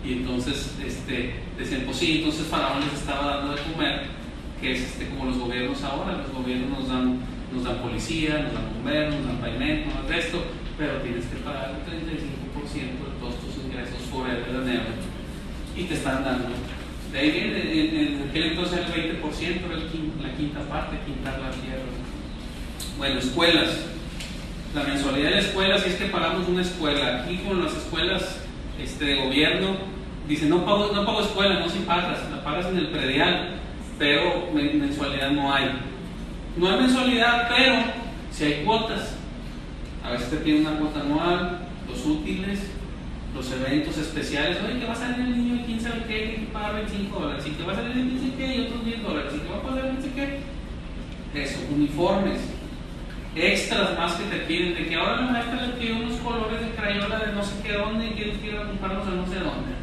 Y entonces decían, pues sí, entonces Faraón les estaba dando de comer, que es como los gobiernos ahora, los gobiernos nos dan policía, nos dan bomberos, nos dan pavimento, nos dan esto, pero tienes que pagar el 35% de todos tus ingresos forever and ever, y te están dando. De ahí viene, en aquel entonces el 20%, la quinta parte, quintar la tierra. Bueno, escuelas. La mensualidad de la escuela, si es que pagamos una escuela, aquí con las escuelas de gobierno, dice, no pago escuela, no, si pagas, la pagas en el predial, pero mensualidad no hay. No hay mensualidad, pero si hay cuotas. A veces te piden una cuota anual, los útiles, los eventos especiales. Oye, que va a salir el niño de 15 al que hay que pagar $25, y que va a salir el 15 que y otros $10, y que va a pagar el 15 que. Eso, uniformes, extras más que te piden, de que ahora la maestra le pide unos colores de crayola de no sé qué dónde y que quiera comprarlos a no sé dónde.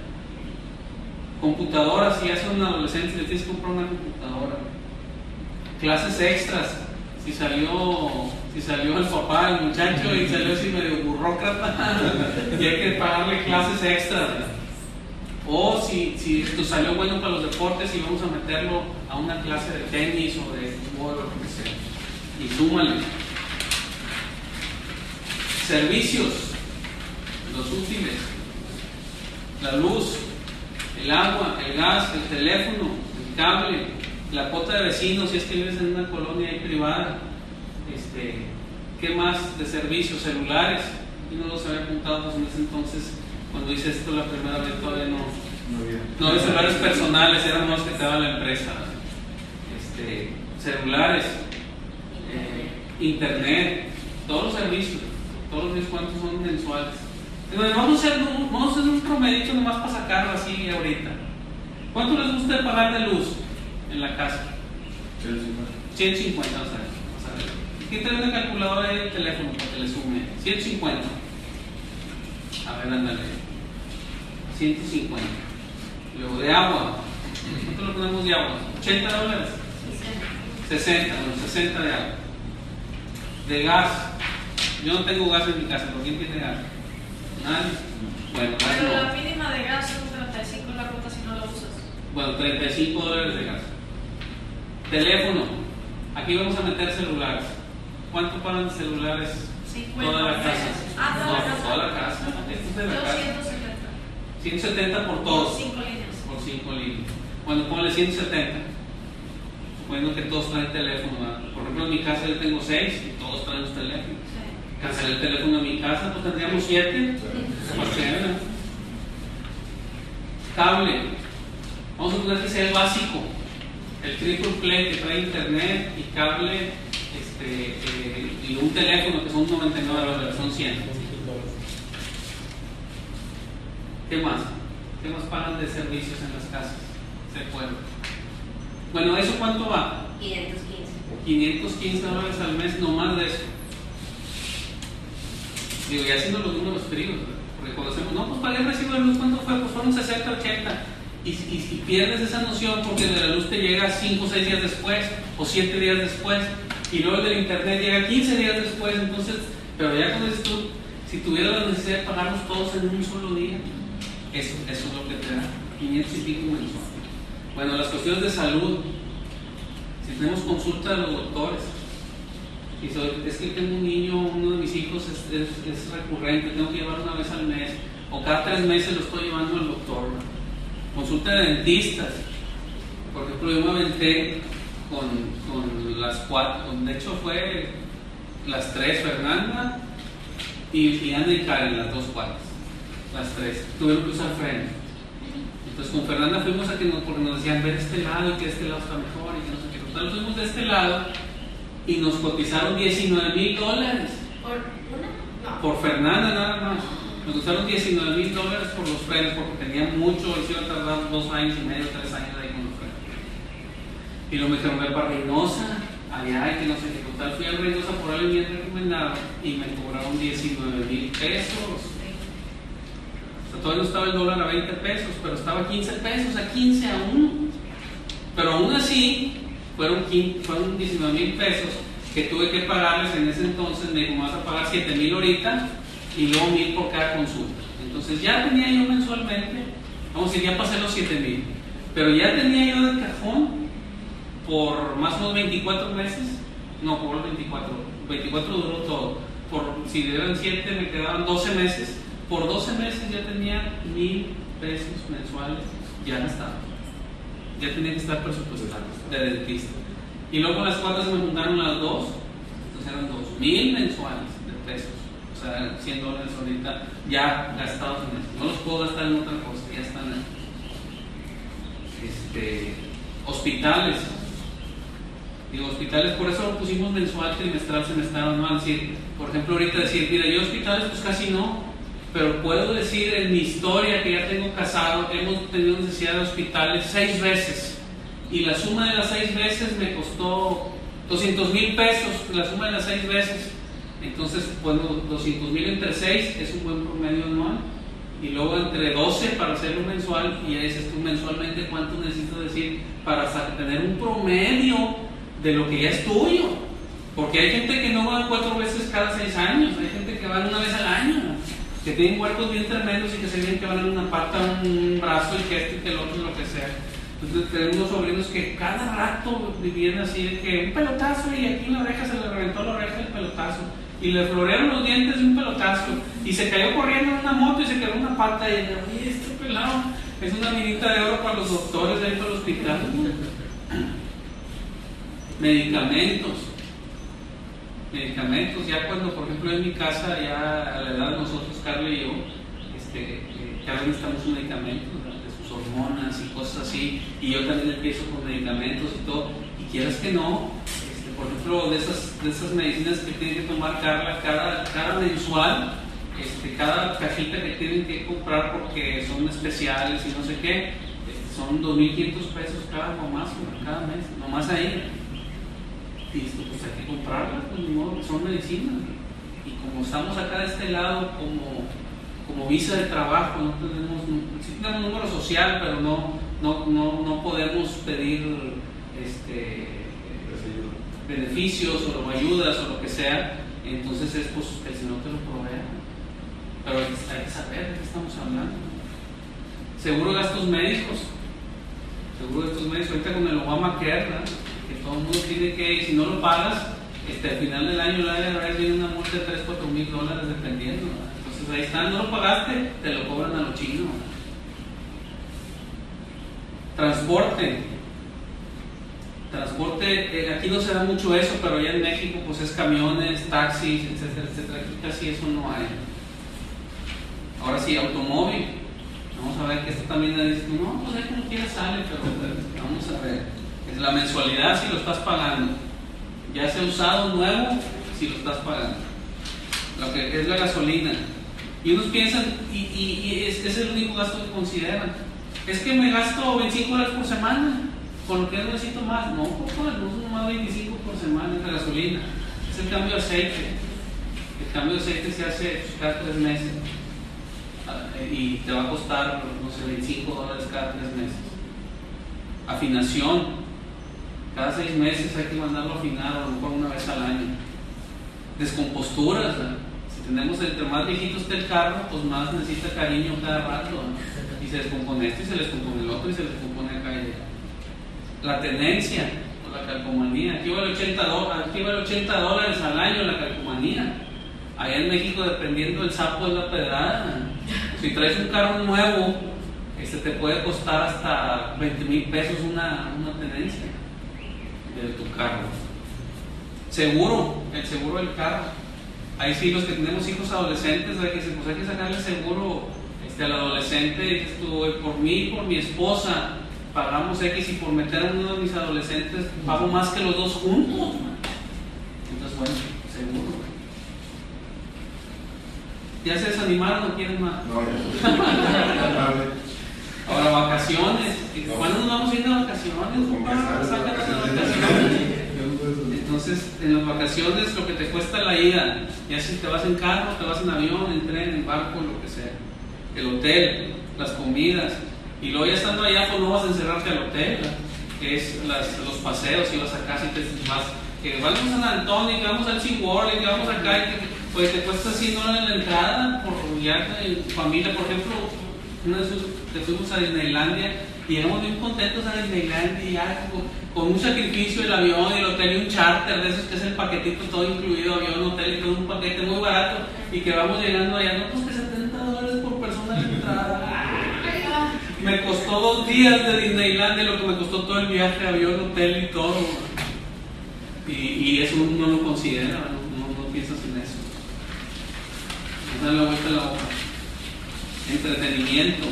Computadoras, si ya son adolescentes, le tienes que comprar una computadora. Clases extras. Si salió el papá, el muchacho, y salió así medio burócrata, y hay que pagarle clases extras. O si esto salió bueno para los deportes y vamos a meterlo a una clase de tenis o de fútbol o lo que sea. Y súmale. Servicios, los útiles, la luz, el agua, el gas, el teléfono, el cable, la cuota de vecinos, si es que vives en una colonia ahí privada. ¿Qué más de servicios? Celulares. Y no los había apuntado, pues en ese entonces, cuando hice esto la primera vez, todavía no había celulares personales, eran los que te daba la empresa. Celulares, internet, todos los servicios, cuántos son mensuales. Entonces, vamos a hacer un promedio nomás para sacarlo así ahorita. ¿Cuánto les gusta pagar de luz en la casa? 150, vamos a ver. ¿Quién trae una calculadora ahí del teléfono para que le sume? 150. A ver, ándale. 150. Luego de agua. ¿Cuánto lo ponemos de agua? $80. 60, bueno, 60 de agua. De gas. Yo no tengo gas en mi casa, ¿pero quién tiene gas? ¿Nadie? Bueno, gas pero no. la mínima de gas son 35 la cuota si no la usas. Bueno, $35 de gas. Teléfono. Aquí vamos a meter celulares. ¿Cuánto pagan celulares? 50 toda la casa. Toda la casa. Toda la casa. Esto es de la casa. 170 por todos. Por 5 líneas. Por 5 líneas. Bueno, ponle 170. Suponiendo que todos traen teléfono, ¿verdad? Por ejemplo, en mi casa yo tengo 6 y todos traen los teléfonos. Sí. Cancelé el teléfono en mi casa, pues tendríamos 7. Cable. Vamos a poner que sea el básico. El triple play que trae internet y cable, y un teléfono que son $99, son 100. ¿Qué más? ¿Qué más pagan de servicios en las casas? ¿Se acuerdan? Bueno, ¿eso cuánto va? 515. $515 al mes, no más de eso. Digo, ya haciendo los números fríos, porque conocemos, no, pues pagué el recibo de luz, ¿cuánto fue? Pues fueron 60, 80. Y pierdes esa noción porque de la luz te llega 5 o 6 días después, o 7 días después, y luego el del internet llega 15 días después. Entonces, pero ya cuando dices tú, si tuvieras la necesidad de pagarlos todos en un solo día, eso es lo que te da 500 y pico mensual. Bueno, las cuestiones de salud, si tenemos consulta de los doctores, es que tengo un niño, uno de mis hijos es recurrente, tengo que llevar una vez al mes, o cada 3 meses lo estoy llevando al doctor. Consulta de dentistas, por ejemplo, yo me aventé con las 4, de hecho fue las 3, Fernanda y Ana y Karen, las 2 cuates, las 3, tuvieron que usar freno. Entonces con Fernanda fuimos a porque nos decían ver este lado y que este lado está mejor y que no sé qué. Total, fuimos de este lado y nos cotizaron $19,000. ¿Por una? No. Por Fernanda nada más. Nos costaron $19,000 por los frenos porque tenían mucho, les iba a tardar 2 años y medio, 3 años ahí con los frenos. Y luego me dijeron ver para Reynosa, allá y que no sé qué. Total, fui a Reynosa por alguien bien recomendado y me cobraron $19,000. Todavía no estaba el dólar a 20 pesos, pero estaba a 15 pesos, a 15 a 1. Pero aún así, fueron 19,000 pesos que tuve que pagarles en ese entonces. Me dijo, vas a pagar 7,000 ahorita y luego 1,000 por cada consulta. Entonces ya tenía yo mensualmente, vamos a decir, ya pasé los 7,000, pero ya tenía yo de cajón por más o menos 24 meses, no, por 24 duró todo. Por, si eran 7, me quedaban 12 meses. Por 12 meses ya tenía 1,000 pesos mensuales ya gastados. Ya tenía que estar presupuestados de dentista. Y luego con las cuotas se me juntaron las 2, entonces eran 2,000 mensuales de pesos. O sea, $100 ahorita ya gastados en eso. No los puedo gastar en otra cosa, ya están ahí. Hospitales. Digo, hospitales, por eso lo pusimos mensual, trimestral, semestral, anual. Decir, por ejemplo, ahorita decir, mira, yo hospitales pues casi no. Pero puedo decir en mi historia que ya tengo casado, hemos tenido necesidad de hospitales 6 veces. Y la suma de las 6 veces me costó 200,000 pesos, la suma de las 6 veces. Entonces, bueno, 200,000 entre 6 es un buen promedio anual. Y luego entre 12 para hacerlo mensual, y ya dices tú mensualmente cuánto necesito decir para tener un promedio de lo que ya es tuyo. Porque hay gente que no va 4 veces cada 6 años, hay gente que va una vez al año, que tienen huercos bien tremendos y que se ven que van en una pata, un brazo y que este y que el otro, lo que sea. Entonces tenemos unos sobrinos que cada rato vivían así de que un pelotazo y aquí en la oreja se le reventó la oreja el pelotazo y le florearon los dientes de un pelotazo y se cayó corriendo en una moto y se quedó en una pata y oye, este pelado es una minita de oro para los doctores de ahí para el hospital. Medicamentos, ya cuando, por ejemplo, en mi casa, ya a la edad de nosotros, Carlos y yo, Carlos necesitamos medicamentos, ¿verdad? De sus hormonas y cosas así, y yo también empiezo con medicamentos y todo, y quieras que no, por ejemplo, de esas medicinas que tiene que tomar Carla cada mensual, cada cajita que tienen que comprar porque son especiales y no sé qué, son 2,500 pesos cada mamá, cada mes, nomás ahí. Y pues hay que comprarlas, pues no, son medicinas. Y como estamos acá de este lado como visa de trabajo, no tenemos, sí tenemos número social, pero no podemos pedir beneficios o ayudas o lo que sea. Entonces es pues que el Señor te lo provea. Pero hay que saber de qué estamos hablando. Seguro de gastos médicos. Ahorita con el Obamacare, ¿verdad? Que todo el mundo tiene que, si no lo pagas, al final del año la IRS viene una multa de $3,000 o $4,000 dependiendo, ¿verdad? Entonces ahí está, no lo pagaste, te lo cobran a lo chino, ¿verdad? Transporte, aquí no se da mucho eso, pero allá en México pues es camiones, taxis, etcétera, etcétera. Aquí casi eso no hay. Ahora sí, automóvil. Vamos a ver que esto también dice, no, pues ahí como quiera sale, pero vamos a ver. Es la mensualidad si lo estás pagando. Ya sea usado nuevo, si lo estás pagando. Lo que es la gasolina. Y unos piensan, y ese es el único gasto que consideran. Es que me gasto $25 por semana, con lo que no necesito más. No, por favor, no son más 25 por semana de gasolina. Es el cambio de aceite. El cambio de aceite se hace cada 3 meses y te va a costar, no sé, $25 cada 3 meses. Afinación, cada 6 meses hay que mandarlo a afinar, a lo mejor una vez al año. Descomposturas, ¿no? Si tenemos, entre más viejito esté el carro, pues más necesita cariño cada rato, ¿no? Y se descompone esto y se descompone el otro y se descompone acá y allá. La tenencia o la calcomanía, aquí vale $80 al año la calcomanía. Allá en México, dependiendo del sapo, es la pedrada. Si traes un carro nuevo, te puede costar hasta 20,000 pesos una tenencia de tu carro. Seguro, el seguro del carro. Ahí sí, los que tenemos hijos adolescentes, hay que sacarle seguro al adolescente. Dices tú, por mí y por mi esposa pagamos X, y por meter a uno de mis adolescentes pago más que los dos juntos. Entonces, bueno, seguro. ¿Ya se desanimaron o quieren más? No, ya. Ahora, vacaciones. ¿Cuándo nos vamos a ir de vacaciones? Sácanos de vacaciones. Entonces, en las vacaciones, lo que te cuesta la ida, ya si te vas en carro, te vas en avión, en tren, en barco, lo que sea. El hotel, las comidas. Y luego ya estando allá, pues no vas a encerrarte al hotel, que es los paseos. Y vas acá, si te vas, que vamos a San Antonio, que vamos al SeaWorld, que vamos acá, pues te cuesta $100 en la entrada, por ya en familia. Por ejemplo, una vez que fuimos a Disneylandia y llegamos bien contentos a Disneylandia, ya con un sacrificio el avión y el hotel y un charter de esos que es el paquetito todo incluido, avión, hotel y todo, un paquete muy barato, y que vamos llegando allá, no, pues que $70 por persona la entrada. Me costó 2 días de Disneylandia lo que me costó todo el viaje, avión, hotel y todo. Y eso uno no lo considera, no piensas en eso. No da la vuelta a la hoja. Entretenimiento.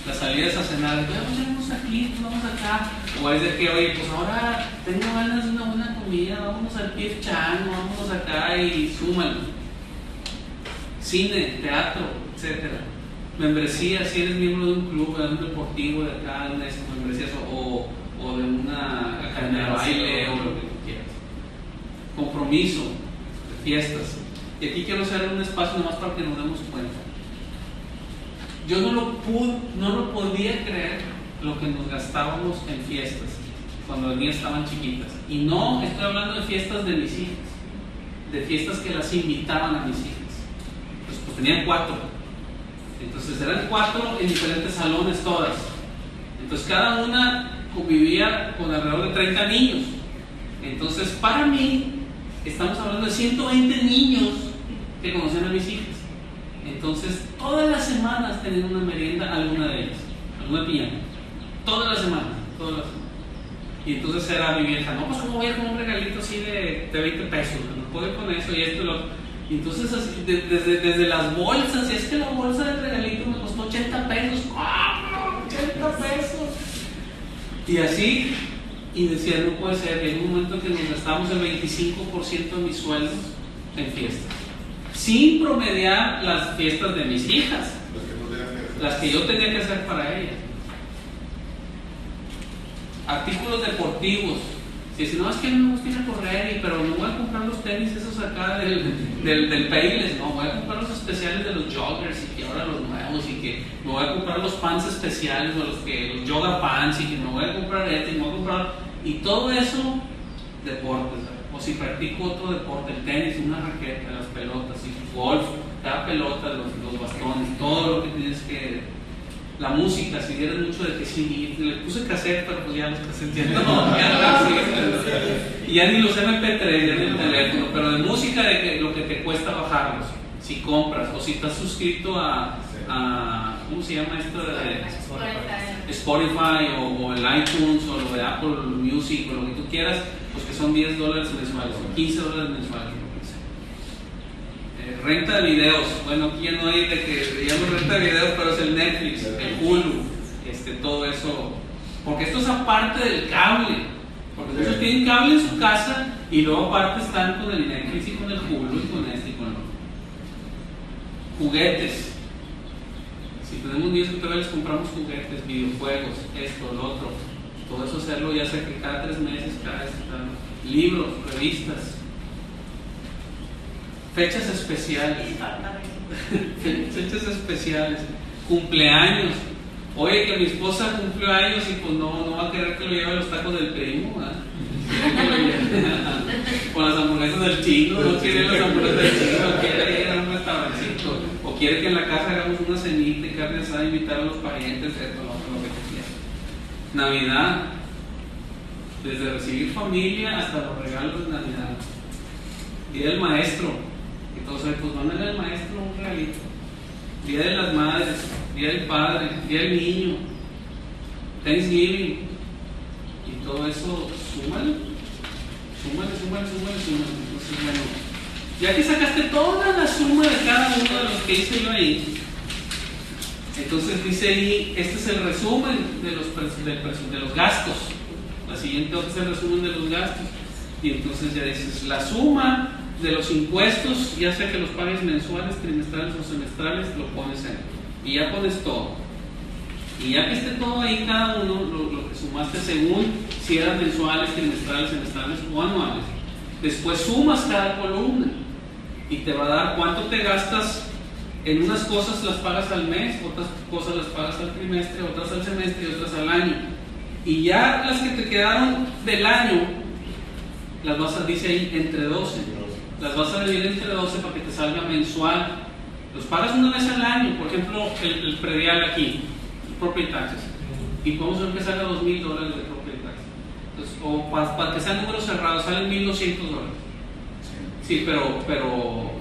Las salidas a cenar, vamos aquí, vamos acá. O es de que, oye, pues ahora tengo ganas de una buena comida, vámonos al P.F. Chang, vámonos acá y súmalo. Cine, teatro, etcétera. Membresía, si eres miembro de un club, de un deportivo, de acá, de esas membresías, o de una academia de baile, o lo que tú quieras. Compromiso, fiestas. Y aquí quiero hacer un espacio nomás para que nos demos cuenta. Yo no lo podía creer lo que nos gastábamos en fiestas cuando las niñas estaban chiquitas. Y no estoy hablando de fiestas de mis hijas, de fiestas que las invitaban a mis hijas. Pues tenían 4. Entonces eran 4 en diferentes salones todas. Entonces cada una convivía con alrededor de 30 niños. Entonces para mí estamos hablando de 120 niños que conocían a mis hijas. Entonces todas las semanas tenían una merienda, alguna de ellas, alguna piñata. Todas las semanas. Y entonces era mi vieja, no, pues cómo voy a ir con un regalito así de 20 pesos, no puedo ir con eso y esto y lo otro. Y entonces así, desde las bolsas, y es que la bolsa del regalito me costó 80 pesos. ¡Ah! 80 pesos. Y así, y decía, no puede ser. Y en un momento que nos gastamos el 25% de mis sueldos en fiestas, sin promediar las fiestas de mis hijas, las que yo tenía que hacer para ellas. Artículos deportivos. Si no, es que no me gusta ir a correr, pero no voy a comprar los tenis esos acá del Payless, no, voy a comprar los especiales de los joggers, y que ahora los nuevos, y que me voy a comprar los pants especiales, o los yoga pants, y que me voy a comprar y me voy a comprar, y todo eso, deportes, ¿sabes? O si practico otro deporte, el tenis, una raqueta, las pelotas, y golf, cada pelota, los bastones, todo lo que tienes que... La música, si vieras mucho de que sí, le puse cassette, pero pues ya los cassettes ya no, y ya ni los MP3, ya ni el teléfono, pero de música, de que lo que te cuesta bajarlos, si compras, o si estás suscrito a ¿cómo se llama esto? De Spotify, o el iTunes, o lo de Apple Music, o lo que tú quieras, pues que son $10 mensuales, o $15 mensuales. Renta de videos, bueno, aquí ya no hay de que digamos renta de videos, pero es el Netflix, el Hulu, todo eso, porque esto es aparte del cable, porque ustedes tienen cable en su casa y luego aparte están con el Netflix y con el Hulu y con este y con el otro. Juguetes, si tenemos niños que todavía les compramos juguetes, videojuegos, esto, lo otro, todo eso hacerlo ya sea que cada 3 meses, cada libros, revistas. Fechas especiales. Y falta Fechas especiales. Cumpleaños. Oye, que mi esposa cumplió años y pues no va a querer que lo lleve a los tacos del primo, ¿verdad? O las hamburguesas del chino, no quiere las hamburguesas del chino, quiere ir a un restaurancito, o quiere que en la casa hagamos una cenita y carne asada, invitar a los parientes, esto, lo que quieras. Navidad, desde recibir familia hasta los regalos de Navidad. Día del maestro, y todos saben, pues van a dar al maestro un regalito. Día de las madres, día del padre, día del niño, Thanksgiving, y todo eso, súmale. Entonces, bueno, ya que sacaste toda la suma de cada uno de los que hice yo ahí, entonces dice ahí, este es el resumen de los gastos. La siguiente hoja es el resumen de los gastos. Y entonces ya dices, la suma de los impuestos, ya sea que los pagues mensuales, trimestrales o semestrales, lo pones ahí. Y ya pones todo. Y ya que esté todo ahí, cada uno, lo que sumaste según si eran mensuales, trimestrales, semestrales o anuales. Después sumas cada columna y te va a dar cuánto te gastas. En unas cosas las pagas al mes, otras cosas las pagas al trimestre, otras al semestre y otras al año. Y ya las que te quedaron del año, las vas a, dice ahí, entre 12. Las vas a dividir entre 12 para que te salga mensual. Los pagas una vez al año, por ejemplo, el predial aquí, property taxes. Y podemos ver que salga $2,000 de property taxes. Entonces, o para que sean números cerrados, salen $1,200. Sí, pero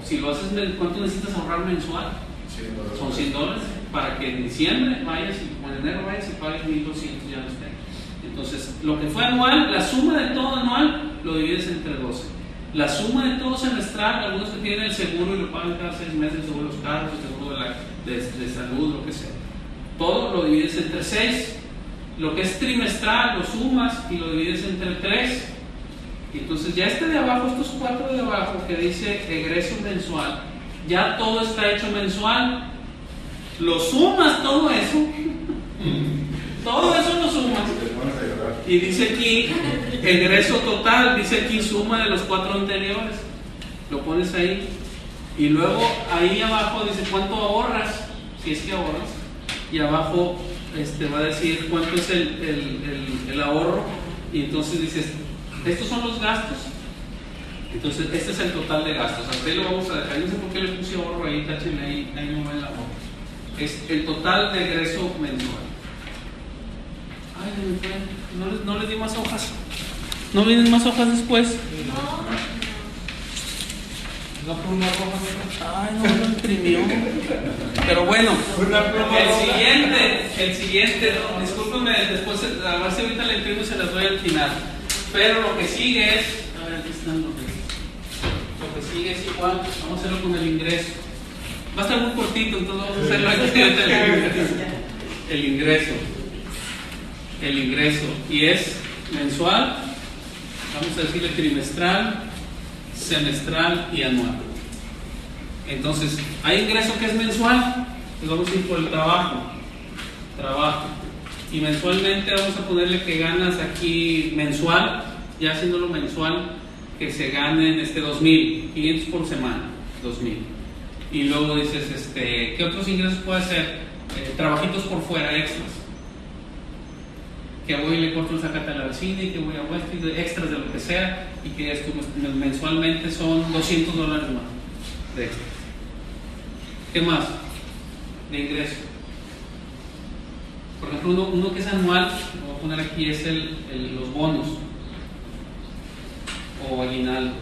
si lo haces, ¿cuánto necesitas ahorrar mensual? Son $100 para que en diciembre vayas y en enero vayas y pagues $1,200, ya los tengas. Entonces, lo que fue anual, la suma de todo anual lo divides entre 12. La suma de todo semestral, algunos que tienen el seguro y lo pagan cada 6 meses, el seguro de los carros, el seguro de salud, lo que sea. Todo lo divides entre 6. Lo que es trimestral lo sumas y lo divides entre 3. Entonces ya de abajo, estos 4 de abajo que dice egreso mensual, ya todo está hecho mensual. Lo sumas todo eso. Todo eso lo sumas. Y dice aquí egreso total, dice aquí suma de los 4 anteriores. Lo pones ahí. Y luego ahí abajo dice cuánto ahorras, si es que ahorras. Y abajo va a decir cuánto es el ahorro. Y entonces dices, estos son los gastos. Entonces este es el total de gastos. Hasta ahí lo vamos a dejar. No sé por qué le puse ahorro ahí, táchenle ahí no va el ahorro. Es el total de egreso mensual. Ay, no les di más hojas. ¿No vienen más hojas después? No por una roja. Ay, no lo imprimió. Pero bueno, el siguiente, discúlpenme, después, a ver si ahorita le imprimo y se las doy al final. Pero lo que sigue es, a ver, aquí están lo que sigue es igual, vamos a hacerlo con el ingreso. Va a estar muy cortito, entonces vamos a hacerlo aquí. El ingreso, y es mensual, vamos a decirle trimestral, semestral y anual. Entonces, hay ingreso que es mensual, pues vamos a ir por el trabajo, y mensualmente vamos a ponerle que ganas aquí mensual, ya haciéndolo mensual, que se ganen 2,500 por semana, 2,000. Y luego dices, ¿qué otros ingresos puede ser? Trabajitos por fuera, extras. Que voy y le corto el zacate a la vecina y que voy a Westfield, extras de lo que sea, y que esto mensualmente son $200 más de extras. ¿Qué más? De ingreso. Por ejemplo, uno que es anual, lo voy a poner aquí, es los bonos o aguinaldo.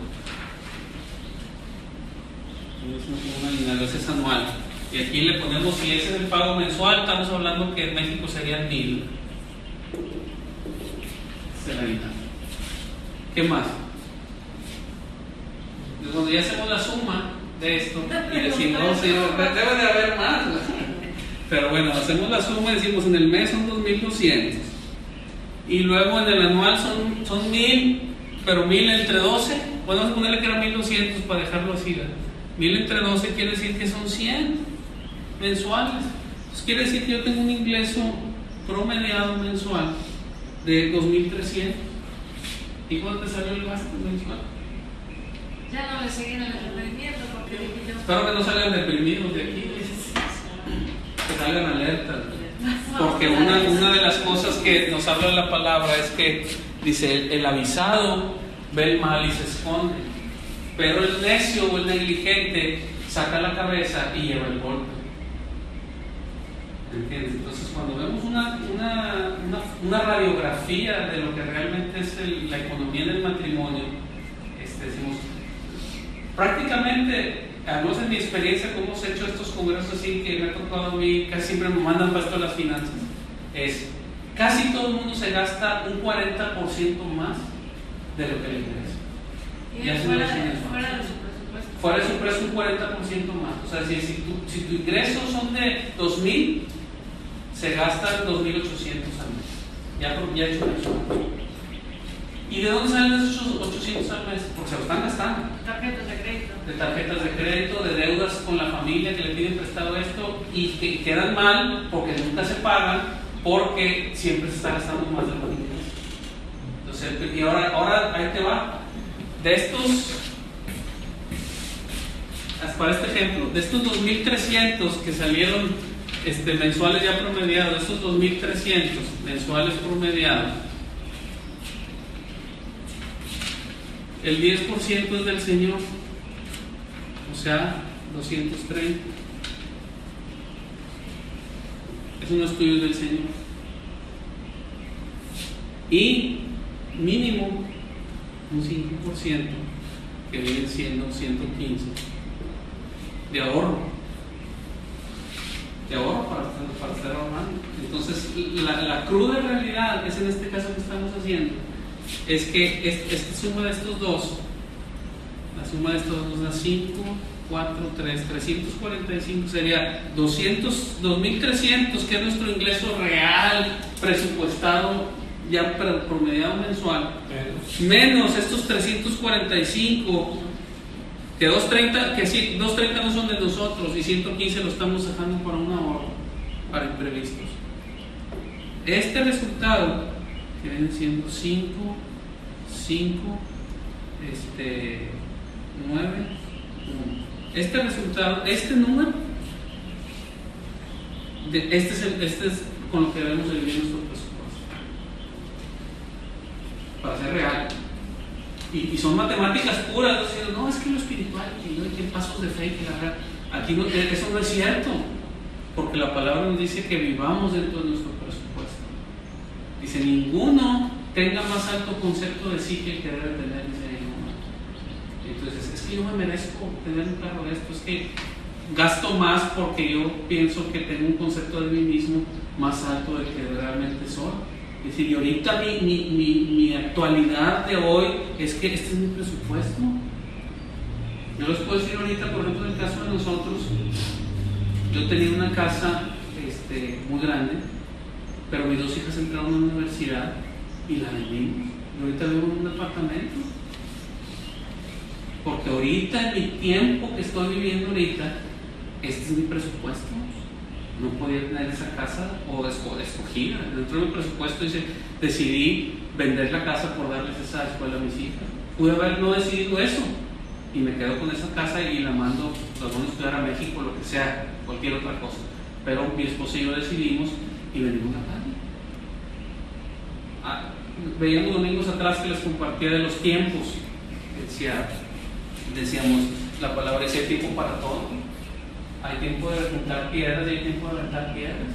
Un aguinaldo, ese es anual. Y aquí le ponemos, si ese es el pago mensual, estamos hablando que en México serían 1,000. ¿Qué más? Entonces, cuando ya hacemos la suma de esto y decimos, no, sí, debe de haber más, pero bueno, hacemos la suma y decimos en el mes son 2,200 y luego en el anual son 1,000, pero 1,000 entre 12, podemos ponerle que era 1,200 para dejarlo así, 1,000 entre 12 quiere decir que son 100 mensuales. Entonces quiere decir que yo tengo un ingreso promediado mensual de 2,300. ¿Y cuánto te salió el gasto mensual? Ya no le siguen el rendimiento. Espero que no salgan deprimidos de aquí, que salgan alertas. Porque una de las cosas que nos habla la palabra es que dice: el avisado ve el mal y se esconde, pero el necio o el negligente saca la cabeza y lleva el golpe. ¿Entiendes? Entonces, cuando vemos una radiografía de lo que realmente es la economía del matrimonio, decimos, prácticamente, al menos en mi experiencia, como hemos hecho estos congresos así, que me ha tocado a mí, casi siempre me mandan para esto las finanzas, es casi todo el mundo se gasta un 40% más de lo que le ingresa. Y es fuera de su presupuesto. Fuera de su precio un 40% más. O sea, si tu ingresos son de 2,000, se gastan 2,800 al mes. Ya he hecho eso. ¿Y de dónde salen esos 800 al mes? Porque se lo están gastando. Tarjetas de crédito. De tarjetas de crédito, de deudas con la familia que le piden prestado esto y que quedan mal porque nunca se pagan, porque siempre se está gastando más de lo que ingresa. Entonces, y ahora ahí te va. De estos, para este ejemplo, de estos 2,300 que salieron mensuales ya promediados, estos 2,300 mensuales promediados, el 10% es del Señor, o sea, 230. Eso no es tuyo, del Señor. Y mínimo un 5%, que viene siendo 115 de ahorro para estar ahorrando. Entonces, la cruda realidad es, en este caso que estamos haciendo, es que esta suma de estos dos, la suma de estos dos da 5, 4, 3, 345, sería 2,300, que es nuestro ingreso real, presupuestado, ya promediado mensual, menos estos 345, que 230 no son de nosotros, y 115 lo estamos dejando para un ahorro, para imprevistos. Este resultado, que viene siendo 5, 9, 1. Este resultado, este número, este es con lo que debemos de vivir nuestro presupuesto, para ser real. Y son matemáticas puras. No, es que lo espiritual, que pasos de fe, que la verdad. Aquí no, eso no es cierto, porque la palabra nos dice que vivamos dentro de nuestro presupuesto. Dice: ninguno tenga más alto concepto de sí que el que debe tener, dice ahí. Entonces, es que yo me merezco tener un carro de esto, es que gasto más porque yo pienso que tengo un concepto de mí mismo más alto del que realmente soy. Es decir, y ahorita mi actualidad de hoy es que este es mi presupuesto. Yo les puedo decir ahorita, por ejemplo, en el caso de nosotros, yo tenía una casa muy grande, pero mis 2 hijas entraron a una universidad y la vendimos. Y ahorita vivo en un departamento. Porque ahorita, en mi tiempo que estoy viviendo ahorita, este es mi presupuesto. No podía tener esa casa o escogida. Dentro de mi presupuesto decidí vender la casa por darles esa escuela a mis hijas. Pude haber no decidido eso y me quedo con esa casa y la mando, las voy a estudiar a México, lo que sea, cualquier otra cosa. Pero mi esposa y yo decidimos y vendimos la casa. Veíamos domingos atrás que les compartía de los tiempos. Decíamos, la palabra decía: hay tiempo para todo. Hay tiempo de juntar piedras y hay tiempo de rentar piedras.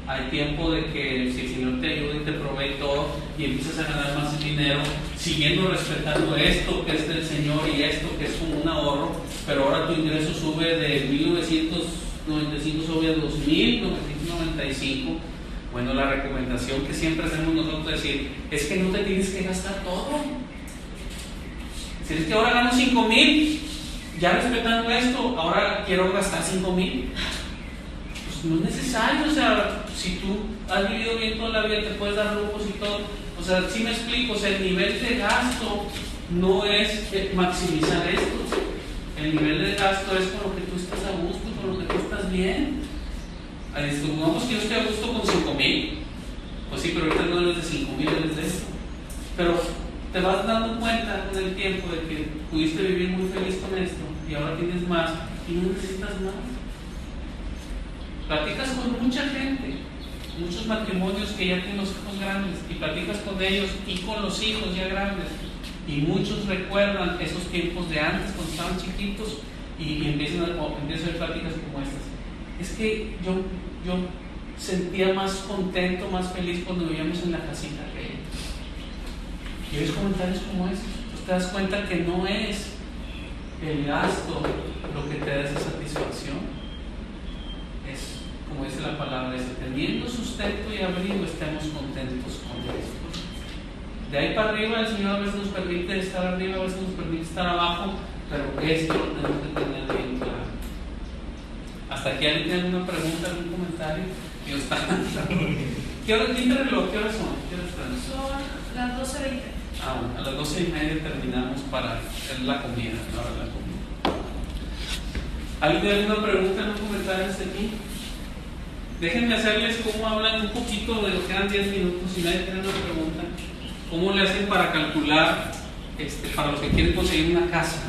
Hay tiempo de que si el Señor te ayuda y te provee todo y empiezas a ganar más dinero, siguiendo respetando esto que es del Señor y esto que es como un ahorro, pero ahora tu ingreso sube de 1,995 sube a 2,995. Bueno, la recomendación que siempre hacemos nosotros es decir: es que no te tienes que gastar todo. Si es que ahora gano 5,000, ya respetando esto, ahora quiero gastar 5,000. Pues no es necesario. O sea, si tú has vivido bien toda la vida, te puedes dar lujos y todo. O sea, sí me explico. O sea, el nivel de gasto no es maximizar esto. El nivel de gasto es con lo que tú estás a gusto, con lo que tú estás bien. Supongamos que yo estoy a gusto con 5,000. Pues sí, pero ahorita no eres de 5,000, eres de esto. Pero te vas dando cuenta con el tiempo de que pudiste vivir muy feliz con esto y ahora tienes más y no necesitas más. Platicas con mucha gente, muchos matrimonios que ya tienen los hijos grandes, y platicas con ellos y con los hijos ya grandes, y muchos recuerdan esos tiempos de antes cuando estaban chiquitos y empiezan a hacer pláticas como estas. Es que yo sentía más contento, más feliz cuando vivíamos en la casita que y ves comentarios como esos. Te das cuenta que no es el gasto lo que te da esa satisfacción, es, como dice la palabra, es teniendo sustento y abrigo estemos contentos con esto. De ahí para arriba el Señor a veces nos permite estar arriba, a veces nos permite estar abajo, pero esto lo tenemos que tener bien claro. ¿Hasta aquí alguien tiene alguna pregunta, algún comentario? Dios está ¿Qué hora tiene el reloj? ¿Qué horas son? ¿Qué horas están? Son las 12:20. Bueno, a las 12:30 terminamos para hacer la comida, la hora de la comida. ¿Alguien tiene alguna pregunta, algún comentario hasta aquí? Déjenme hacerles cómo hablan un poquito de lo que eran 10 minutos. Si nadie tiene una pregunta, ¿cómo le hacen para calcular para los que quieren conseguir una casa?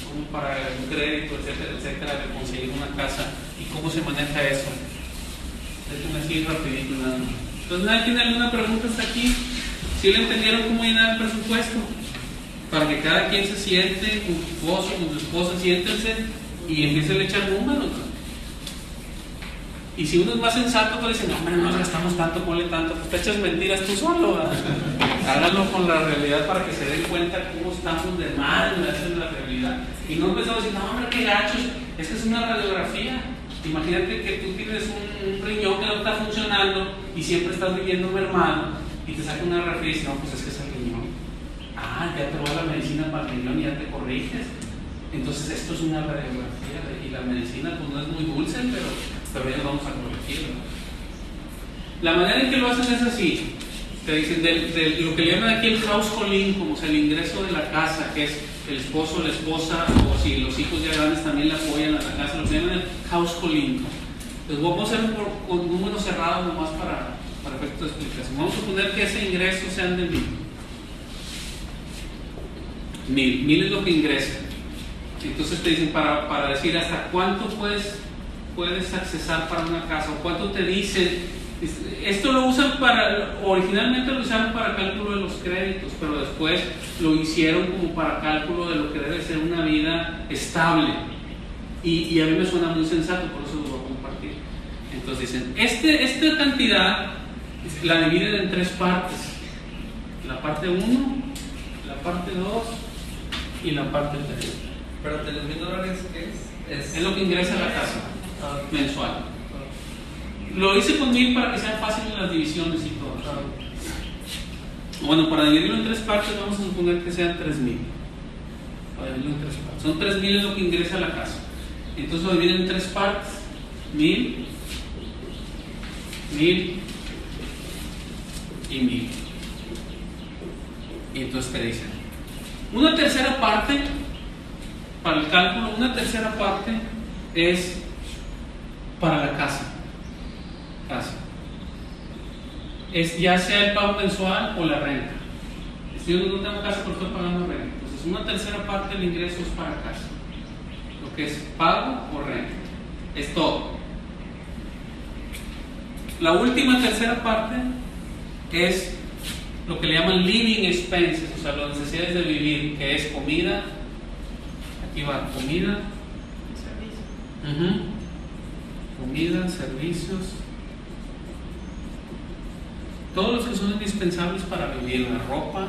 Como para un crédito, etcétera, etcétera, de conseguir una casa, y cómo se maneja eso. Déjenme así rapidito nada más. Entonces, ¿nadie tiene alguna pregunta hasta aquí? ¿Sí le entendieron cómo llenar el presupuesto? Para que cada quien se siente, con su esposo, con su esposa, siéntense y empiecen a echar números. Y si uno es más sensato, pues dice, no, hombre, no nos gastamos tanto, ponle tanto, pues te echas mentiras tú solo, ¿verdad? Háganlo con la realidad para que se den cuenta cómo estamos de mal, esa es la realidad. Y no empezamos a decir, no, hombre, qué gachos, es que es una radiografía. Imagínate que tú tienes un riñón que no está funcionando y siempre estás viviendo mermado y te saca una radiografía y dices, no, pues es que es el riñón. Ah, ya te va la medicina para el riñón y ya te corriges. Entonces esto es una radiografía y la medicina pues no es muy dulce, pero ya vamos a corregirlo. La manera en que lo hacen es así. Te dicen de lo que le llaman aquí el house calling, como el ingreso de la casa, que es el esposo, la esposa, o si los hijos ya grandes también le apoyan a la casa, lo que llaman el house calling. Entonces vamos a hacer con números cerrados nomás para efecto de explicación. Vamos a suponer que ese ingreso sean de 1000. 1000 es lo que ingresa. Entonces te dicen para decir hasta cuánto puedes accesar para una casa, o cuánto te dicen. Esto lo usan originalmente lo usaron para cálculo de los créditos, pero después lo hicieron como para cálculo de lo que debe ser una vida estable. Y a mí me suena muy sensato, por eso lo voy a compartir. Entonces dicen, esta cantidad la dividen en 3 partes. La parte 1, la parte 2 y la parte 3. Pero de los $1000, ¿qué es? Es lo que ingresa a la casa mensual. Lo hice con 1000 para que sean fáciles las divisiones y todo. Bueno, para dividirlo en 3 partes vamos a suponer que sean 3000. Para dividirlo en 3 partes. Son 3000 es lo que ingresa a la casa. Entonces lo dividen en 3 partes. 1000, 1000 y 1000. Y entonces te dicen, una tercera parte, para el cálculo, una tercera parte es para la casa. Es ya sea el pago mensual o la renta. Si yo no tengo casa, pero estoy pagando renta. Entonces, una tercera parte del ingreso es para casa. Lo que es pago o renta. Es todo. La última tercera parte es lo que le llaman living expenses, o sea, las necesidades de vivir, que es comida. Aquí va, comida. Comida, servicios. Todos los que son indispensables para vivir, la ropa,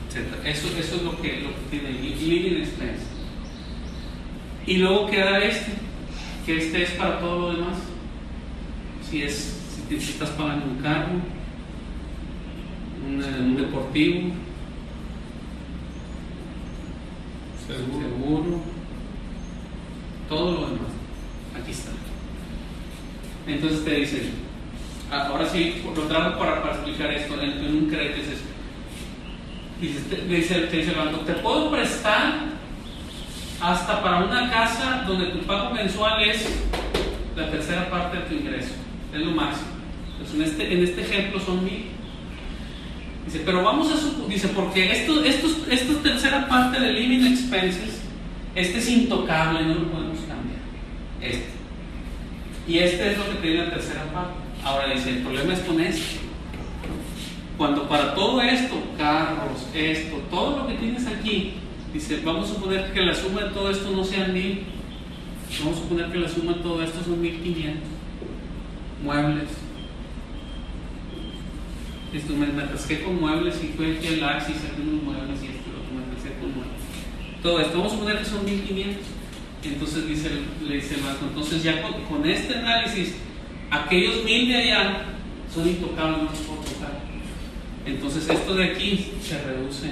etc. Eso es lo que tiene living expense. Y luego queda que es para todo lo demás. Si estás pagando un carro, un deportivo, seguro, todo lo demás. Aquí está. Entonces te dicen, ahora sí, lo trajo para explicar esto en un crédito. Te dice el banco, te puedo prestar hasta para una casa donde tu pago mensual es la tercera parte de tu ingreso, es lo máximo. Entonces en este ejemplo son 1000, Dice, pero vamos a suponer, dice, porque esto tercera parte de living expenses, es intocable, no lo podemos cambiar. Y es lo que tiene la tercera parte. Ahora dice, el problema es con esto. Cuando para todo esto, carros, todo lo que tienes aquí, dice, vamos a suponer que la suma de todo esto no sea 1000. Vamos a suponer que la suma de todo esto son 1500. Muebles. Me atasqué con muebles y fue aquí el Axis, aquí unos muebles y esto, me atasqué con muebles. Todo esto, vamos a suponer que son 1500. Entonces le dice el banco, entonces ya con este análisis, aquellos 1000 de allá son intocables, no los puedo tocar. Entonces esto de aquí se reduce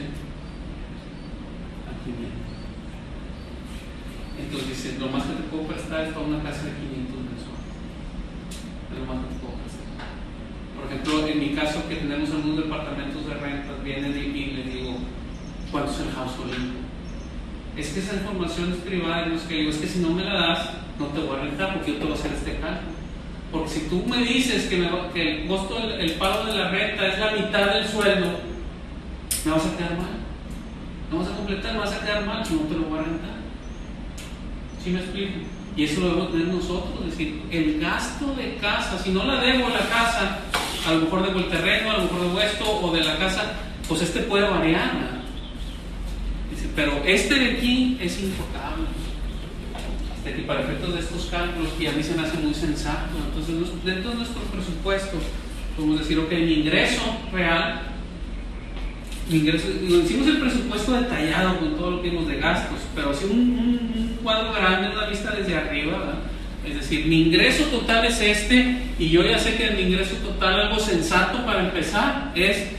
a 500. Entonces dice, lo más que te puedo prestar es para una casa de 500 mensuales. Es lo más que te puedo prestar. Por ejemplo, en mi caso, que tenemos algunos departamentos de rentas, vienen y les digo, ¿cuánto es el household income? Es que esa información es privada, y no es que digo, es que si no me la das, no te voy a rentar porque yo te voy a hacer este cálculo. Porque si tú me dices que el costo, el pago de la renta es la mitad del sueldo, me vas a quedar mal. No vas a completar, me vas a quedar mal, no te lo voy a rentar. ¿Sí me explico? Y eso lo debemos tener nosotros, es decir, el gasto de casa, si no la debo la casa, a lo mejor debo el terreno, a lo mejor debo esto, o de la casa, pues puede variar, ¿verdad? Dice, pero de aquí es intocable. Y para efectos de estos cálculos, y a mí se me hace muy sensato. Entonces, dentro de nuestro presupuesto, podemos decir, ok, mi ingreso real, hicimos el presupuesto detallado con todo lo que vimos de gastos, pero así un cuadro grande, una vista desde arriba, ¿verdad? Es decir, mi ingreso total es y yo ya sé que de mi ingreso total algo sensato para empezar es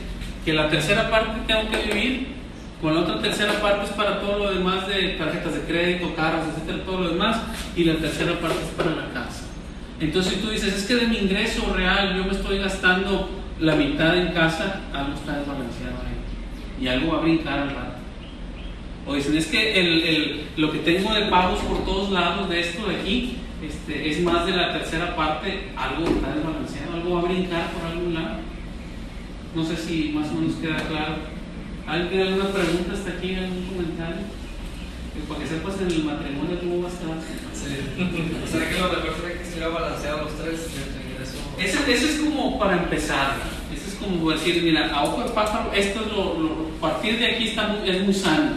que la tercera parte tengo que vivir, con la otra tercera parte es para todo lo demás de tarjetas de crédito, carros, etcétera, todo lo demás, y la tercera parte es para la casa. Entonces si tú dices, es que de mi ingreso real yo me estoy gastando la mitad en casa, algo está desbalanceado ahí y algo va a brincar al rato. O dicen, es que lo que tengo de pagos por todos lados de esto de aquí es más de la tercera parte, algo está desbalanceado, algo va a brincar por algún lado. No sé si más o menos queda claro. ¿Alguien tiene alguna pregunta hasta aquí, algún comentario? Para que sepas en el matrimonio cómo va a estar. Sí. O sea que lo mejor sería que estuviera balanceado los tres. Ese es como para empezar. Ese es como decir, mira, a ojo de pájaro, esto es a partir de aquí es muy sano.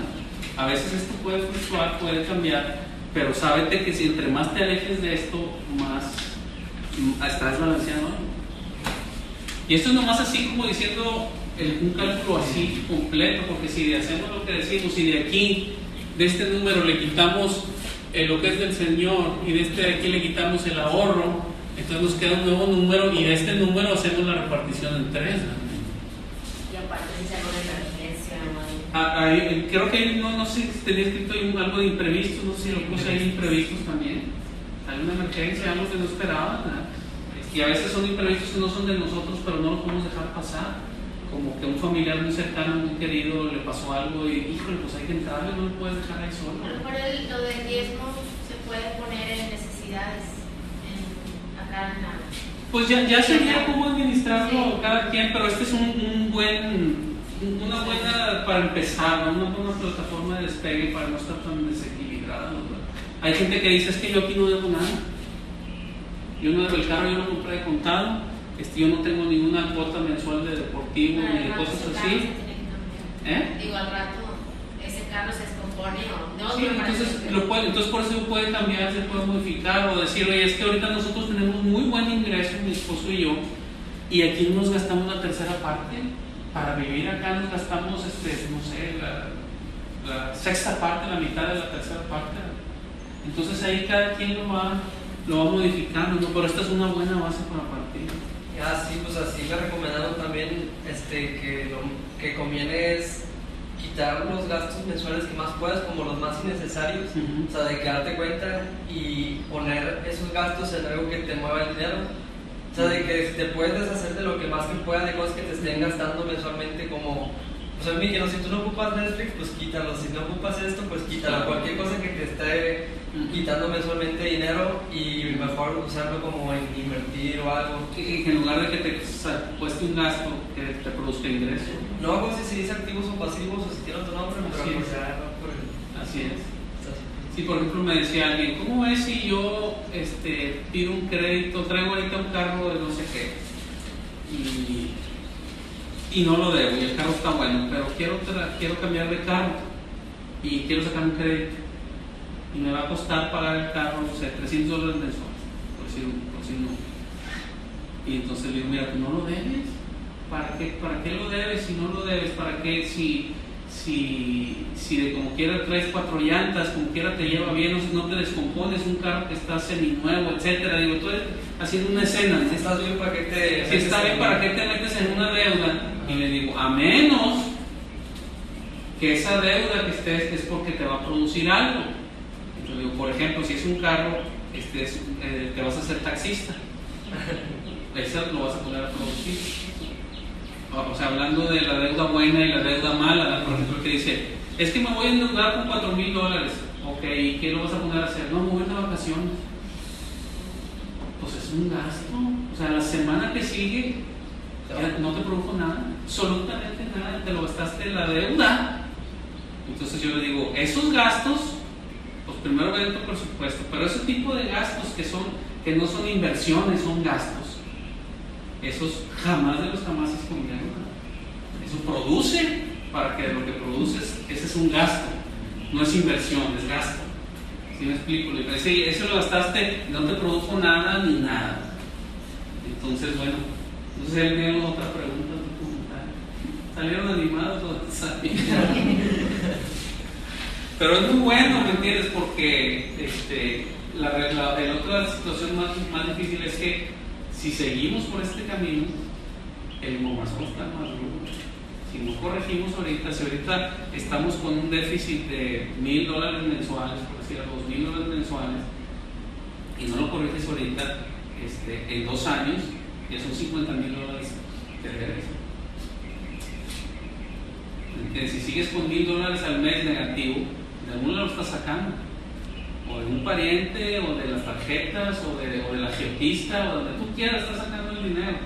A veces esto puede fluctuar, puede cambiar, pero sábete que si entre más te alejes de esto, más estás balanceado. Y esto es nomás así como diciendo un cálculo así completo, porque si hacemos lo que decimos, y de aquí, de este número le quitamos lo que es del Señor, y de aquí le quitamos el ahorro, entonces nos queda un nuevo número, y de este número hacemos la repartición en 3, ¿no? Y aparte si se hace una emergencia, ¿no? Creo que no sé si tenía escrito ahí algo de imprevistos, no sé si lo puse ahí imprevistos también. Hay una emergencia, algo que no esperaba, ¿verdad? Y a veces son imprevistos que no son de nosotros, pero no lo podemos dejar pasar. Como que un familiar muy cercano, muy querido, le pasó algo y, híjole, pues hay que entrarle, no lo puedes dejar ahí solo. A lo mejor lo del diezmo se puede poner en necesidades, acá en la... Pues ya sería como administrarlo cada quien, pero este es una buena para empezar, ¿no? Una buena plataforma de despegue para no estar tan desequilibrado, ¿no? Hay gente que dice, es que yo aquí no debo nada, yo no debo el carro, yo lo compré de contado, yo no tengo ninguna cuota mensual de deportivo ni de cosas así. Digo, al rato ese carro se descompone o no. Sí, entonces por eso puede cambiar, se puede modificar o decir, oye, es que ahorita nosotros tenemos muy buen ingreso, mi esposo y yo, y aquí nos gastamos la tercera parte. Para vivir acá nos gastamos, no sé, la sexta parte, la mitad de la tercera parte. Entonces ahí cada quien lo va modificando, ¿no? Pero esta es una buena base para partir. Sí, pues así me recomendaron también que lo que conviene es quitar los gastos mensuales que más puedas, como los más innecesarios, o sea, de que darte cuenta y poner esos gastos en algo que te mueva el dinero. O sea, de que te puedes deshacer de lo que más que puedas de cosas que te estén gastando mensualmente, como, o sea, me dijeron, si tú no ocupas Netflix, pues quítalo, si no ocupas esto, pues quítalo, cualquier cosa que te esté quitando mensualmente dinero y mejor usarlo como en invertir o algo. Que en lugar de que te cueste un gasto, que te produzca ingreso. No hago si se dice activos o pasivos o si tiene otro nombre, pero Así pues es. ya no por el... Así es. Si por ejemplo me decía alguien, ¿cómo es si yo pido un crédito, traigo ahorita un carro de no sé qué y no lo debo y el carro está bueno, pero quiero cambiar de carro y quiero sacar un crédito y me va a costar pagar el carro, no sé, $300 mensuales, por decir no. Y entonces le digo, mira, tú no lo debes. ¿Para qué lo debes si no lo debes? ¿Para qué si de como quiera traes 4 llantas, como quiera te lleva bien, no te descompones, un carro que está seminuevo, etcétera? Digo, tú haciendo una escena, ¿no? Si estás bien, ¿para qué te Si está bien, ¿para qué te metes en una deuda? Y le digo, a menos que esa deuda que estés es porque te va a producir algo. Entonces digo, por ejemplo, si es un carro, te vas a hacer taxista, eso lo vas a poner a producir. O sea, hablando de la deuda buena y la deuda mala, por ejemplo, que dice, es que me voy a endeudar con $4,000. Ok, ¿y qué lo vas a poner a hacer? No, me voy de vacaciones. Pues es un gasto. O sea, la semana que sigue ya no te produjo nada, absolutamente nada, te lo gastaste en la deuda. Entonces yo le digo, esos gastos, pues primero ven tu presupuesto, pero ese tipo de gastos que no son inversiones, son gastos. Esos jamás de los jamás es con deuda. Eso produce, para que lo que produces, ese es un gasto, no es inversión, es gasto. ¿Sí me explico? Eso lo gastaste, no te produjo nada ni nada. Entonces, bueno, entonces él me dio otra pregunta, salieron animados todos. Pero es muy bueno, ¿me entiendes? Porque la otra situación más difícil es que si seguimos por este camino, el momento está más duro. Si no corregimos ahorita, si ahorita estamos con un déficit de $1,000 mensuales, por decir $2,000 mensuales, y no lo corriges ahorita, en 2 años, ya son $50,000 que debes. Entonces, si sigues con $1,000 al mes negativo, de algún lado lo estás sacando. O de un pariente, o de las tarjetas, o de la geotista, o donde tú quieras, estás sacando el dinero.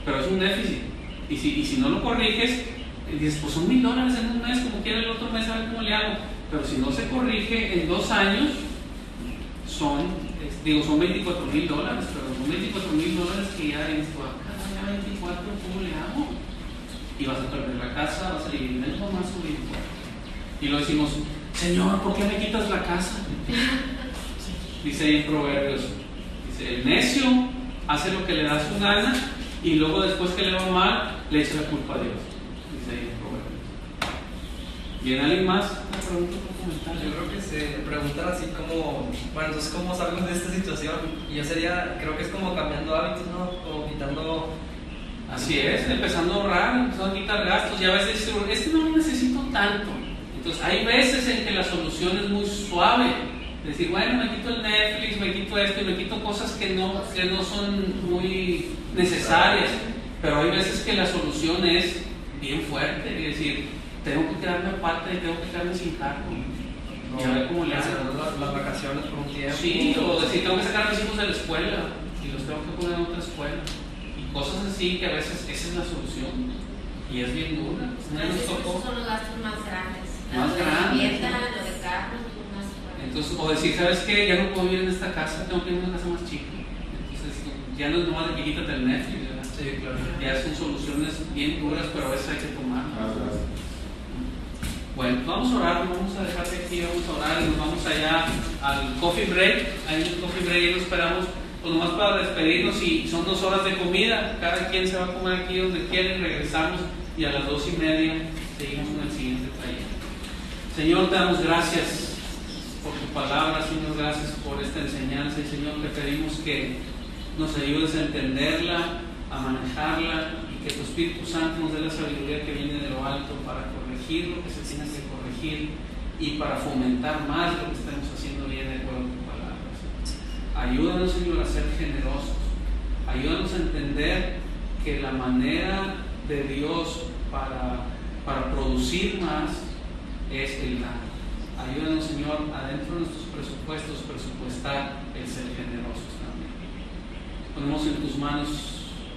Pero es un déficit. Y si no lo corriges, dices, pues son $1,000 en un mes, como quiera el otro mes, a ver cómo le hago. Pero si no se corrige, en 2 años, son $24,000, pero son $24,000 que ya dices, ya 24, ¿cómo le hago? Y vas a perder la casa, vas a vivir menos más subir. Y lo decimos, Señor, ¿por qué me quitas la casa? Dice ahí en Proverbios, dice, el necio hace lo que le da su gana y luego después que le va mal, le echa la culpa a Dios. Dice ahí en Proverbios. ¿Bien alguien más? Una pregunta por comentar. Yo creo que se preguntan así como, bueno, entonces ¿cómo salimos de esta situación? Y yo creo que es como cambiando hábitos, ¿no? Como quitando... Así es, empezando a ahorrar, empezando a quitar gastos, y a veces es que no necesito tanto. Entonces hay veces en que la solución es muy suave. Decir, bueno, me quito el Netflix, me quito esto y me quito cosas que no son muy necesarias. Pero hay veces que la solución es bien fuerte. Es decir, tengo que quedarme aparte, tengo que quedarme sin cargo. Y a ver cómo le hacen. Las vacaciones por un tiempo. Sí, o decir, tengo que sacar a mis hijos de la escuela y los tengo que poner en otra escuela. Y cosas así que a veces esa es la solución. Y es bien dura. Esos son los gastos más grandes. Más lo de grandes. vivienda, lo de carros, más fuerte. Entonces, o decir, ¿sabes qué? Ya no puedo vivir en esta casa, tengo que ir a una casa más chica. Entonces, ya no es nomás de que quítate el Netflix, ¿verdad? Sí, claro. Ya son soluciones bien duras, pero a veces hay que tomarlas. Bueno, vamos a orar, vamos a dejarte aquí, vamos a orar y nos vamos allá al coffee break. Hay un coffee break y lo esperamos, pues nomás para despedirnos, y son 2 horas de comida. Cada quien se va a comer aquí donde quiere, regresamos y a las 2:30 seguimos con el siguiente taller. Señor, te damos gracias por tu palabra, Señor, gracias por esta enseñanza, y Señor, te pedimos que nos ayudes a entenderla, a manejarla, y que tu Espíritu Santo nos dé la sabiduría que viene de lo alto para corregir lo que se tiene que corregir y para fomentar más lo que estamos haciendo bien de acuerdo a tu palabra. Ayúdanos, Señor, a ser generosos, ayúdanos a entender que la manera de Dios para producir más es el dar. Ayúdanos, Señor, adentro de nuestros presupuestos, presupuestar el ser generosos también. Ponemos en tus manos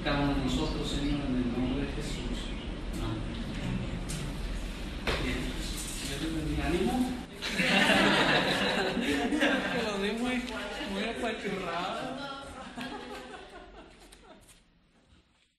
cada uno de nosotros, Señor, en el nombre de Jesús. Amén. Bien. Ánimo. Que lo di muy apachurrado.